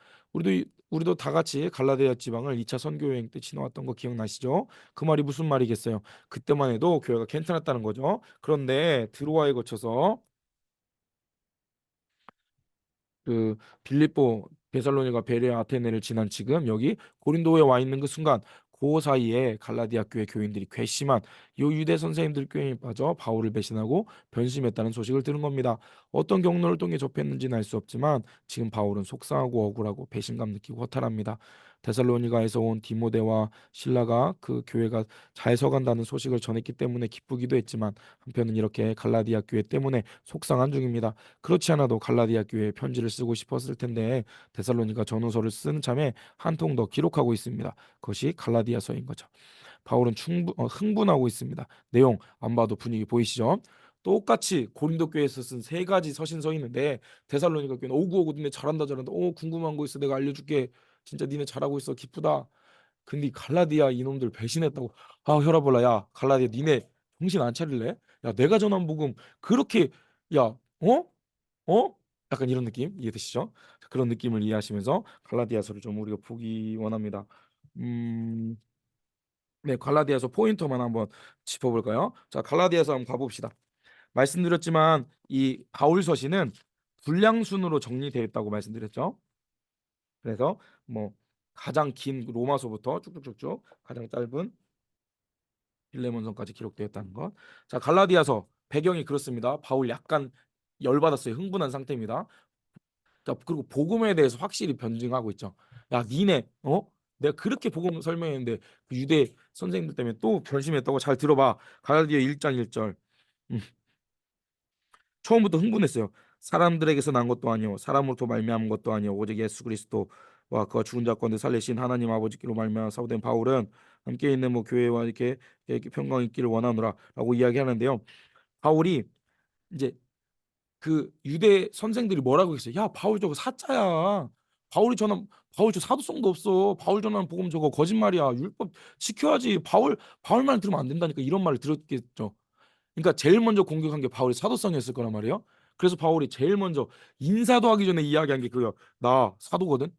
우리도 다 같이 갈라디아 지방을 2차 선교여행 때 지나왔던 거 기억나시죠? 그 말이 무슨 말이겠어요? 그때만 해도 교회가 괜찮았다는 거죠. 그런데 드로아에 거쳐서 그 빌립보, 데살로니가, 베레아, 아테네를 지난 지금 여기 고린도에 와 있는 그 순간 그 사이에 갈라디아 교회 교인들이 괘씸한 요 유대 선생님들 교회에 빠져 바울을 배신하고 변심했다는 소식을 들은 겁니다. 어떤 경로를 통해 접했는지는 알 수 없지만 지금 바울은 속상하고 억울하고 배신감 느끼고 허탈합니다. 데살로니가에서 온 디모데와 실라가 그 교회가 잘 서간다는 소식을 전했기 때문에 기쁘기도 했지만 한편은 이렇게 갈라디아 교회 때문에 속상한 중입니다. 그렇지 않아도 갈라디아 교회에 편지를 쓰고 싶었을 텐데 데살로니가 전후서를 쓰는 참에 한 통 더 기록하고 있습니다. 그것이 갈라디아서인 거죠. 바울은 흥분하고 있습니다. 내용 안 봐도 분위기 보이시죠? 똑같이 고린도 교회에서 쓴 세 가지 서신서 있는데 데살로니가 교회는 오구오구 니네 잘한다 잘한다. 궁금한 거 있어 내가 알려줄게. 진짜 니네 잘하고 있어 기쁘다. 근데 이 갈라디아 이놈들 배신했다고. 혈압 올라. 야 갈라디아 니네 정신 안 차릴래? 야 내가 전한 복음 그렇게 야 어? 어? 약간 이런 느낌 이해되시죠? 자, 그런 느낌을 이해하시면서 갈라디아서를 좀 우리가 보기 원합니다. 음, 네, 갈라디아서 포인터만 한번 짚어볼까요? 자, 갈라디아서 한번 가봅시다. 말씀드렸지만 이 바울 서신은 분량순으로 정리되어 있다고 말씀드렸죠. 그래서 뭐 가장 긴 로마서부터 쭉쭉쭉쭉 가장 짧은 빌레몬서까지 기록되어 있다는 것. 자, 갈라디아서 배경이 그렇습니다. 바울 약간 열받았어요. 흥분한 상태입니다. 자, 그리고 복음에 대해서 확실히 변증하고 있죠. 야, 니네, 내가 그렇게 복음 설명했는데 그 유대 선생님들 때문에 또 변심했다고. 잘 들어봐. 갈라디아 1장 1절. 처음부터 흥분했어요. 사람들에게서 난 것도 아니요 사람으로부터 말미암은 것도 아니요 오직 예수 그리스도와 그가 죽은 자 가운데 살리신 하나님 아버지께로 말미암아 사도된 바울은 함께 있는 뭐 교회와 이렇게 평강 있기를 원하노라라고 이야기하는데요. 바울이 이제 그 유대 선생들이 뭐라고 했어요? 야, 바울 저거 사짜야. 바울 저 사도성도 없어. 바울 전하는 복음 저거 거짓말이야. 율법 지켜야지. 바울 말 들으면 안 된다니까. 이런 말을 들었겠죠. 그러니까 제일 먼저 공격한 게 바울의 사도성이었을 거란 말이에요. 그래서 바울이 제일 먼저 인사도 하기 전에 이야기한 게 그거야. 나 사도거든.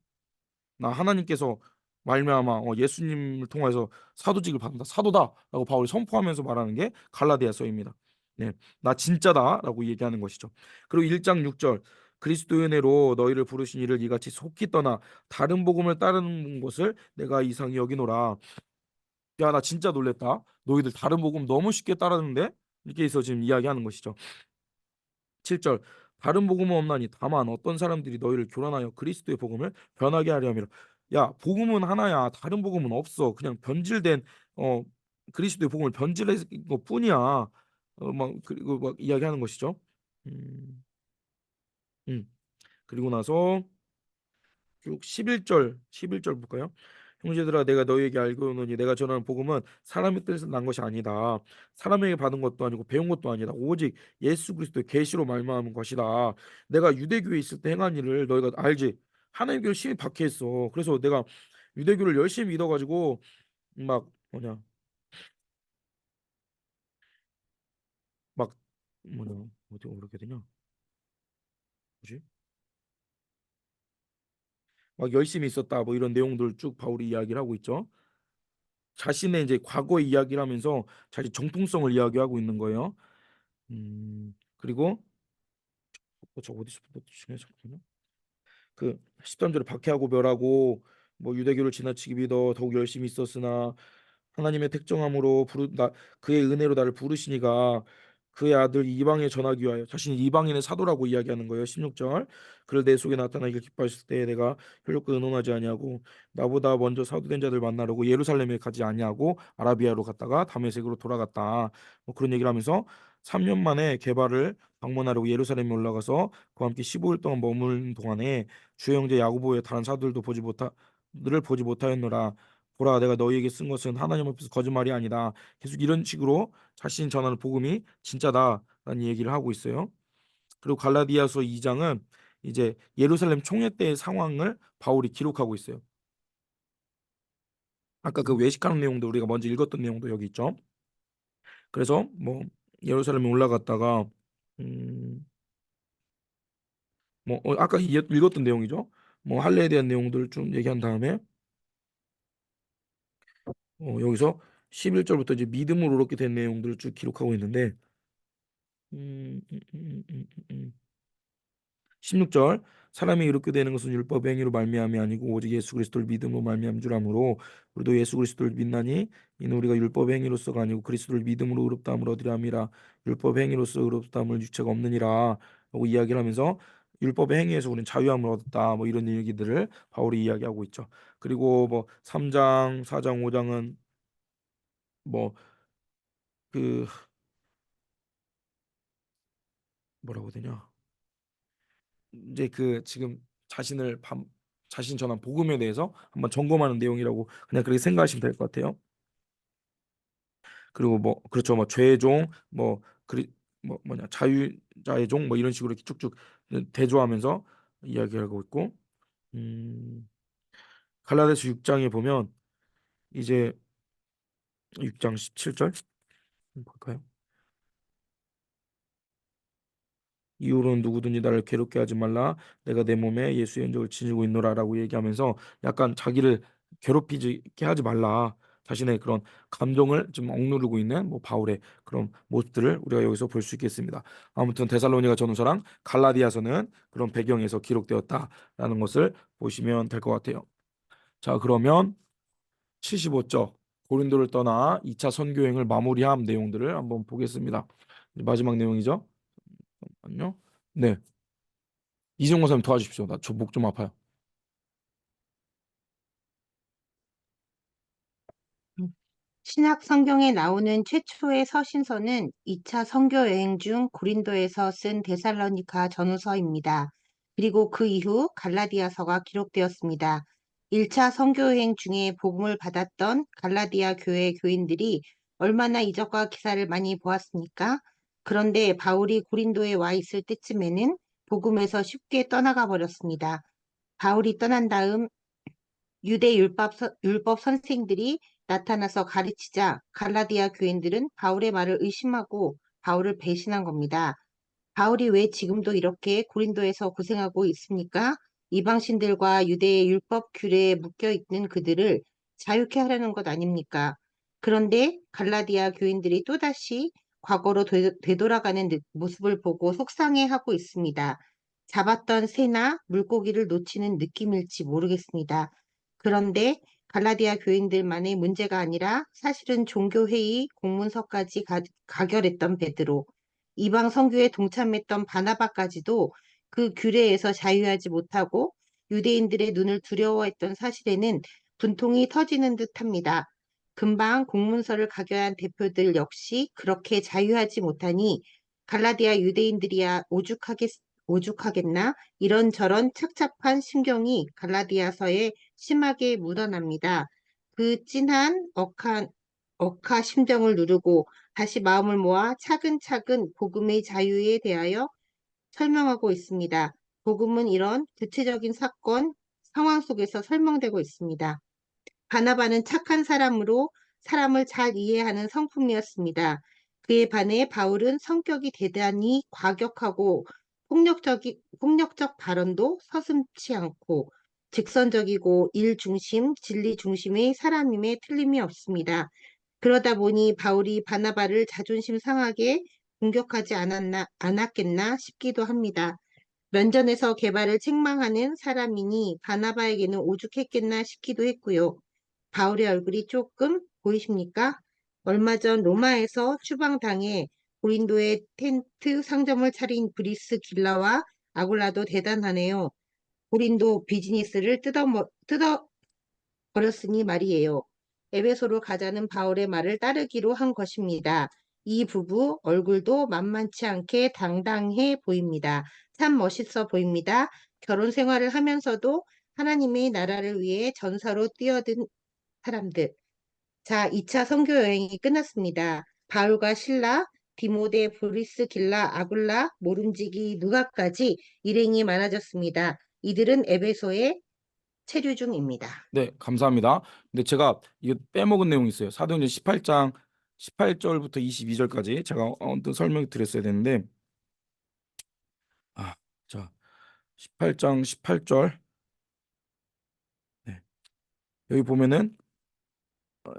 나 하나님께서 말미암아 예수님을 통해서 사도직을 받는다. 사도다라고 바울이 선포하면서 말하는 게 갈라디아서입니다. 네, 나 진짜다라고 얘기하는 것이죠. 그리고 1장 6절 그리스도의 은혜로 너희를 부르신 이를 이같이 속히 떠나 다른 복음을 따르는 것을 내가 이상히 여기노라. 야, 나 진짜 놀랬다. 너희들 다른 복음 너무 쉽게 따르는데 이렇게 해서 지금 이야기하는 것이죠. 7절 다른 복음은 없나니 다만 어떤 사람들이 너희를 교란하여 그리스도의 복음을 변하게 하려 함이라. 야, 복음은 하나야. 다른 복음은 없어. 그냥 변질된 어 그리스도의 복음을 변질한 것뿐이야. 막 그리고 막 이야기하는 것이죠. 음, 음. 그리고 나서 쭉 11절 볼까요? 형제들아 내가 너희에게 알고노니 내가 전하는 복음은 사람의 뜻에서 난 것이 아니다. 사람에게 받은 것도 아니고 배운 것도 아니다. 오직 예수 그리스도의 계시로 말미암은 것이다. 내가 유대교에 있을 때 행한 일을 너희가 알지. 하나님 교를 심히 박해했어. 그래서 내가 유대교를 열심히 믿어가지고 막 뭐냐 막 뭐냐 어떻게 그렇게 되냐 뭐지 막 열심히 있었다 뭐 이런 내용들 쭉 바울이 이야기를 하고 있죠. 자신의 이제 과거의 이야기를 하면서 자기 정통성을 이야기하고 있는 거예요. 그리고 저 어디서부터 중요해 잠깐만요. 그 13절에 박해하고 멸하고 뭐 유대교를 지나치게 믿어 더욱 열심히 있었으나 하나님의 택정함으로 그의 은혜로 나를 부르시니가 그의 아들 이방에 전하기 위하여 자신이 이방인의 사도라고 이야기하는 거예요. 16절 그를 내 속에 나타나기를 기뻐하실 때 내가 혈육과 의논하지 아니하고 나보다 먼저 사도된 자들 만나려고 예루살렘에 가지 아니하고 아라비아로 갔다가 다메섹으로 돌아갔다. 뭐 그런 얘기를 하면서 3년 만에 개발을 방문하려고 예루살렘에 올라가서 그와 함께 15일 동안 머무는 동안에 주의 형제 야고보의 다른 사도들도 들을 보지 못하였노라. 보라 내가 너희에게 쓴 것은 하나님 앞에서 거짓말이 아니다. 계속 이런 식으로 자신 전하는 복음이 진짜다라는 얘기를 하고 있어요. 그리고 갈라디아서 2장은 이제 예루살렘 총회 때의 상황을 바울이 기록하고 있어요. 아까 그 외식하는 내용도 우리가 먼저 읽었던 내용도 여기 있죠. 그래서 뭐 예루살렘에 올라갔다가 음, 뭐 아까 읽었던 내용이죠. 뭐 할례에 대한 내용들을 좀 얘기한 다음에 여기서 11절부터 이제 믿음으로 얻게 된 내용들을 쭉 기록하고 있는데 음, 음, 음, 음, 음, 음. 16절 사람이 이렇게 되는 것은 율법 행위로 말미암이 아니고 오직 예수 그리스도를 믿음으로 말미암은 줄 아므로 우리도 예수 그리스도를 믿나니 이는 우리가 율법 행위로서가 아니고 그리스도를 믿음으로 의롭다함을 얻으려 함이라. 율법 행위로서 의롭다함을 유체가 없느니라 라고 이야기를 하면서 율법의 행위에서 우리는 자유함을 얻었다 뭐 이런 얘기들을 바울이 이야기하고 있죠. 그리고 뭐 3장 4장 5장은 뭐 그 뭐라고 해야 되냐 이제 그 지금 자신 전한 복음에 대해서 한번 점검하는 내용이라고 그냥 그렇게 생각하시면 될 것 같아요. 그리고 뭐 그렇죠. 뭐 죄의 종, 뭐 그리 뭐 뭐냐 자유자의 종, 뭐 이런 식으로 이렇게 쭉쭉 대조하면서 이야기하고 있고, 음, 갈라디아서 6장에 보면 이제 6장 17절 볼까요? 이후로는 누구든지 나를 괴롭게 하지 말라. 내가 내 몸에 예수의 흔적을 지니고 있노라라고 얘기하면서 약간 자기를 괴롭히게 하지 말라. 자신의 그런 감정을 좀 억누르고 있는 뭐 바울의 그런 모습들을 우리가 여기서 볼 수 있겠습니다. 아무튼 데살로니가 전후서랑 갈라디아서는 그런 배경에서 기록되었다라는 것을 보시면 될 것 같아요. 자, 그러면 75쪽 고린도를 떠나 2차 선교 여행을 마무리한 내용들을 한번 보겠습니다. 마지막 내용이죠. 잠깐만요. 네, 이정호 선생님 도와주십시오. 나 저 목 좀 아파요. 신약 성경에 나오는 최초의 서신서는 2차 선교 여행 중 고린도에서 쓴 데살로니가 전후서입니다. 그리고 그 이후 갈라디아서가 기록되었습니다. 1차 선교 여행 중에 복음을 받았던 갈라디아 교회 교인들이 얼마나 이적과 기사를 많이 보았습니까? 그런데 바울이 고린도에 와 있을 때쯤에는 복음에서 쉽게 떠나가 버렸습니다. 바울이 떠난 다음 유대 율법 선생들이 나타나서 가르치자 갈라디아 교인들은 바울의 말을 의심하고 바울을 배신한 겁니다. 바울이 왜 지금도 이렇게 고린도에서 고생하고 있습니까? 이방신들과 유대의 율법 규례에 묶여 있는 그들을 자유케 하려는 것 아닙니까? 그런데 갈라디아 교인들이 또다시 과거로 되돌아가는 모습을 보고 속상해하고 있습니다. 잡았던 새나 물고기를 놓치는 느낌일지 모르겠습니다. 그런데 갈라디아 교인들만의 문제가 아니라 사실은 종교회의 공문서까지 가결했던 베드로, 이방 선교에 동참했던 바나바까지도 그 규례에서 자유하지 못하고 유대인들의 눈을 두려워했던 사실에는 분통이 터지는 듯합니다. 금방 공문서를 가결한 대표들 역시 그렇게 자유하지 못하니 갈라디아 유대인들이야 오죽하겠나? 이런저런 착잡한 심경이 갈라디아서에 심하게 묻어납니다. 그 찐한 억하 심정을 누르고 다시 마음을 모아 차근차근 복음의 자유에 대하여 설명하고 있습니다. 복음은 이런 구체적인 상황 속에서 설명되고 있습니다. 바나바는 착한 사람으로 사람을 잘 이해하는 성품이었습니다. 그에 반해 바울은 성격이 대단히 과격하고 폭력적 발언도 서슴지 않고 직선적이고 일 중심, 진리 중심의 사람임에 틀림이 없습니다. 그러다 보니 바울이 바나바를 자존심 상하게 공격하지 않았겠나 싶기도 합니다. 면전에서 개발을 책망하는 사람이니 바나바에게는 오죽했겠나 싶기도 했고요. 바울의 얼굴이 조금 보이십니까? 얼마 전 로마에서 추방당해 고린도에 텐트 상점을 차린 브리스 길라와 아굴라도 대단하네요. 고린도 비즈니스를 뜯어버렸으니 말이에요. 에베소로 가자는 바울의 말을 따르기로 한 것입니다. 이 부부 얼굴도 만만치 않게 당당해 보입니다. 참 멋있어 보입니다. 결혼 생활을 하면서도 하나님의 나라를 위해 전사로 뛰어든 사람들. 자, 2차 선교 여행이 끝났습니다. 바울과 실라, 디모데, 브리스길라, 아굴라, 모름지기, 누가까지 일행이 많아졌습니다. 이들은 에베소에 체류 중입니다. 네, 감사합니다. 근데 제가 이거 빼먹은 내용이 있어요. 사도행전 18장 18절부터 22절까지 제가 언뜻 설명 드렸어야 되는데 자, 18장 18절. 네. 여기 보면은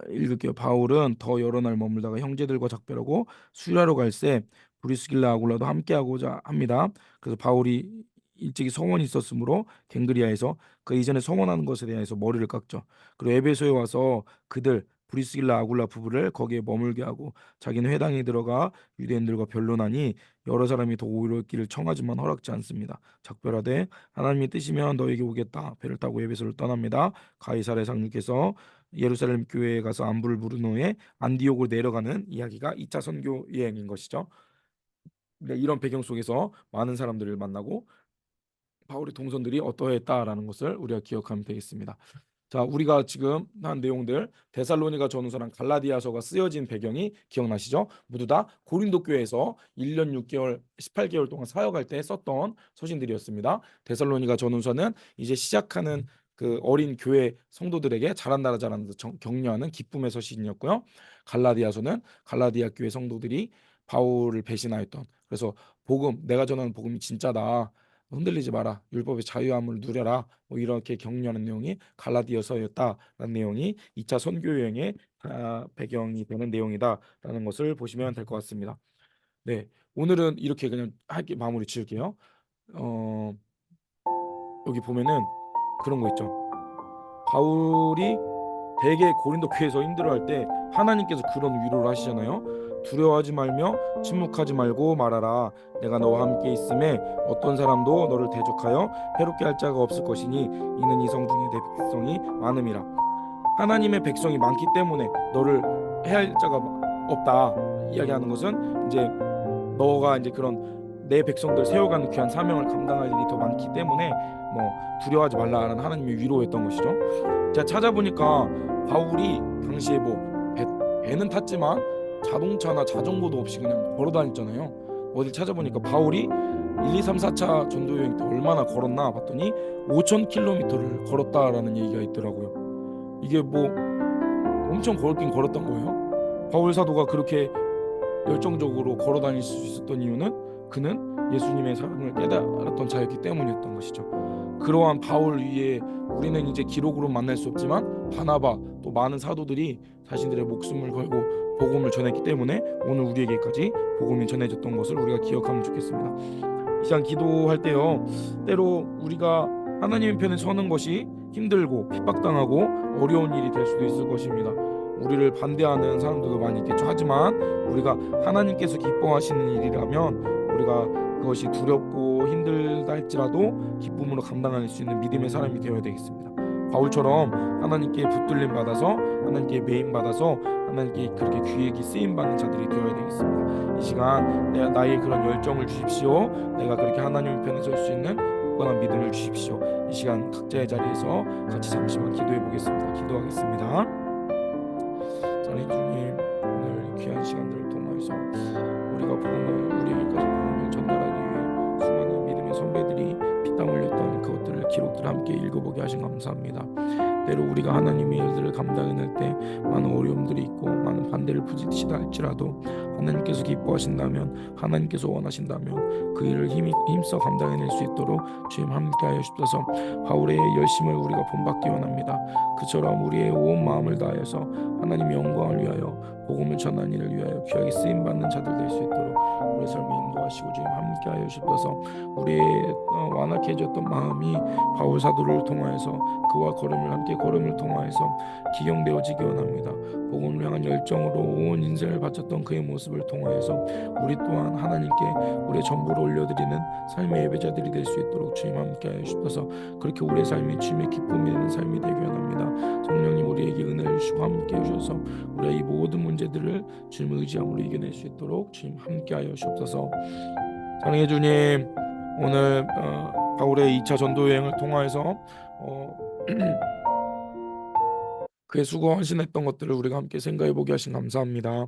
읽을게요. 바울은 더 여러 날 머물다가 형제들과 작별하고 수리하러 갈새 브리스길라 아굴라도 함께하고자 합니다. 그래서 바울이 일찍이 서원이 있었으므로 갱그리아에서 그 이전에 서원하는 것에 대해서 머리를 깎죠. 그리고 에베소에 와서 그들 브리스길라 아굴라 부부를 거기에 머물게 하고 자기는 회당에 들어가 유대인들과 변론하니 여러 사람이 더 오히려 길을 청하지만 허락지 않습니다. 작별하되 하나님이 뜻이면 너에게 오겠다. 배를 타고 에베소를 떠납니다. 가이사랴 상륙해서 예루살렘 교회에 가서 안부를 물은 후에 안디옥으로 내려가는 이야기가 2차 선교 여행인 것이죠. 네, 이런 배경 속에서 많은 사람들을 만나고 바울의 동선들이 어떠했다라는 것을 우리가 기억하면 되겠습니다. 자, 우리가 지금 한 내용들 데살로니가 전후서랑 갈라디아서가 쓰여진 배경이 기억나시죠? 모두 다 고린도 교회에서 1년 6개월, 18개월 동안 사역할 때 썼던 서신들이었습니다. 데살로니가 전후서는 이제 시작하는 그 어린 교회 성도들에게 잘한다 잘한다 격려하는 기쁨의 서신이었고요. 갈라디아서는 갈라디아 교회 성도들이 바울을 배신하였던, 그래서 복음, 내가 전하는 복음이 진짜다. 흔들리지 마라. 율법의 자유함을 누려라. 뭐 이렇게 격려하는 내용이 갈라디아서였다라는 내용이 2차 선교 여행의 배경이 되는 내용이다라는 것을 보시면 될 것 같습니다. 네, 오늘은 이렇게 그냥 할게 마무리 지을게요. 어, 여기 보면은 그런 거 있죠. 바울이 되게 고린도 교회에서 힘들어할 때 하나님께서 그런 위로를 하시잖아요. 두려워하지 말며 침묵하지 말고 말하라. 내가 너와 함께 있음에 어떤 사람도 너를 대적하여 해롭게 할 자가 없을 것이니 이는 이성 중에 내 백성이 많음이라. 하나님의 백성이 많기 때문에 너를 해할 자가 없다 이야기하는 것은 이제 너가 이제 그런 내 백성들 세워가는 귀한 사명을 감당할 일이 더 많기 때문에 뭐 두려워하지 말라라는 하나님의 위로였던 것이죠. 제가 찾아보니까 바울이 당시에 뭐 배는 탔지만 자동차나 자전거도 없이 그냥 걸어 다녔잖아요. 어디 찾아보니까 바울이 1, 2, 3, 4차 전도 여행 때 얼마나 걸었나 봤더니 5,000km를 걸었다라는 얘기가 있더라고요. 이게 뭐 엄청 걸긴 걸었던 거예요. 바울 사도가 그렇게 열정적으로 걸어 다닐 수 있었던 이유는 그는 예수님의 사랑을 깨달았던 자였기 때문이었던 것이죠. 그러한 바울 위에 우리는 이제 기록으로 만날 수 없지만 바나바 또 많은 사도들이 자신들의 목숨을 걸고 복음을 전했기 때문에 오늘 우리에게까지 복음이 전해졌던 것을 우리가 기억하면 좋겠습니다. 이 시간 기도할 때요, 때로 우리가 하나님의 편에 서는 것이 힘들고 핍박당하고 어려운 일이 될 수도 있을 것입니다. 우리를 반대하는 사람들도 많이 있겠죠. 하지만 우리가 하나님께서 기뻐하시는 일이라면 우리가 그것이 두렵고 힘들다 할지라도 기쁨으로 감당할 수 있는 믿음의 사람이 되어야 되겠습니다. 바울처럼 하나님께 붙들림 받아서 하나님께 메임 받아서 하나님께 그렇게 귀하게 쓰임 받는 자들이 되어야 되겠습니다. 이 시간 나의 그런 열정을 주십시오. 내가 그렇게 하나님 편에 설 수 있는 굳건한 믿음을 주십시오. 이 시간 각자의 자리에서 같이 잠시만 기도해 보겠습니다. 기도하겠습니다. 하나님 주님, 오늘 귀한 시간들을 통해서 우리가 복음을 우리에게까지 복음을 전달하기 위해 수많은 믿음의 선배들이 피땀 흘렸던 그것들을 기록들 함께 읽어보게 하신 감사합니다. 때로 우리가 하나님의 일들을 감당해낼 때 많은 어려움들이 있고 많은 반대를 부딪히다 할지라도 하나님께서 기뻐하신다면 하나님께서 원하신다면 그 일을 힘써 감당해낼 수 있도록 주님 함께하여 주셔서 바울의 열심을 우리가 본받기 원합니다. 그처럼 우리의 온 마음을 다하여서 하나님의 영광을 위하여 복음을 전하는 일을 위하여 귀하게 쓰임받는 자들 될 수 있도록 우리의 삶을 인도하시고 주님 함께하여 주셔서 우리의 완악해 해졌던 마음이 바울 사도를 통하여서 그와 걸음을 함께 걸음을 통하여서 기경되어지기 원합니다. 복음을 향한 열정으로 온 인생을 바쳤던 그의 모습을 통하여서 우리 또한 하나님께 우리의 전부를 올려드리는 삶의 예배자들이 될 수 있도록 주님 함께하여 주셔서 그렇게 우리의 삶이 주님의 기쁨이 되는 삶이 되기 원합니다. 성령님 우리에게 은혜를 주시고 함께해 주셔서 우리가 이 모든 문제들을 주님의 의지함으로 이겨낼 수 있도록 주님 함께하여 주옵소서. 사랑해 주님, 오늘 바울의 2차 전도 여행을 통하여서 그의 수고 헌신했던 것들을 우리가 함께 생각해 보게 하신 감사합니다.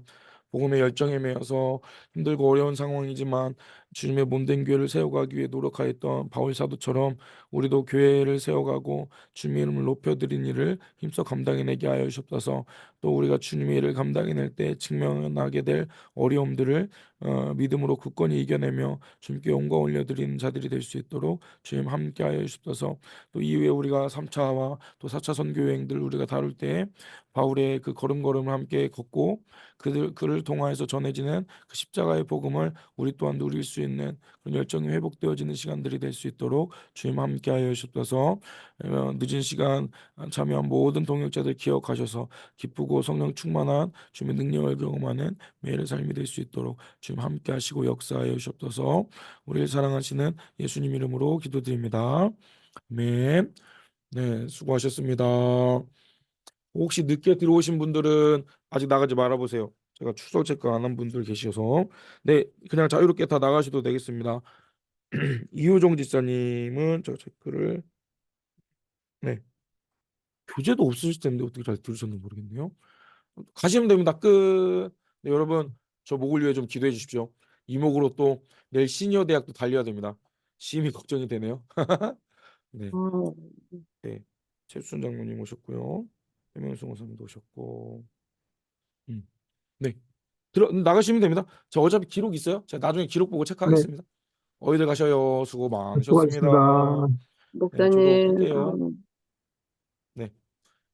복음의 열정에 매여서 힘들고 어려운 상황이지만 주님의 몸된 교회를 세워가기 위해 노력하였던 바울 사도처럼 우리도 교회를 세워가고 주님의 이름을 높여드린 일을 힘써 감당해내게 하여 주옵소서. 또 우리가 주님의 일을 감당해낼 때 직면하게 될 어려움들을 믿음으로 굳건히 이겨내며 주님께 영광 올려드리는 자들이 될 수 있도록 주님 함께하여 주옵소서. 또 이후에 우리가 3차와 또 4차 선교 여행들 우리가 다룰 때 바울의 그 걸음걸음을 함께 걷고 그를 통하여서 전해지는 그 십자가의 복음을 우리 또한 누릴 수 있는 그런 열정이 회복되어지는 시간들이 될 수 있도록 주님 함께하여 주옵소서. 늦은 시간 참여한 모든 동역자들 기억하셔서 기쁘고 성령 충만한 주님의 능력을 경험하는 매일의 삶이 될 수 있도록 주님 함께하시고 역사하여 주옵소서. 우리를 사랑하시는 예수님 이름으로 기도드립니다. 아멘. 네, 수고하셨습니다. 혹시 늦게 들어오신 분들은 아직 나가지 말아보세요. 제가 추석 체크 안 한 분들 계셔서 네, 그냥 자유롭게 다 나가셔도 되겠습니다. 이효정 지사님은 저 체크를 네, 교재도 없으실 텐데 어떻게 잘 들으셨는지 모르겠네요. 가시면 됩니다. 끝. 네, 여러분 저 목을 위해 좀 기도해 주십시오. 이목으로 또 내일 시니어 대학도 달려야 됩니다. 심히 걱정이 되네요. 네, 네, 최수선 장모님 오셨고요. 해명수 원사님도 오셨고, 네. 나가시면 됩니다. 저 어차피 기록 있어요. 제가 나중에 기록 보고 네, 체크하겠습니다. 어디들 가셔요. 수고 많으셨습니다. 수고하셨습니다. 네, 저도 목사님, 끌게요. 네,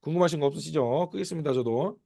궁금하신 거 없으시죠? 끄겠습니다, 저도.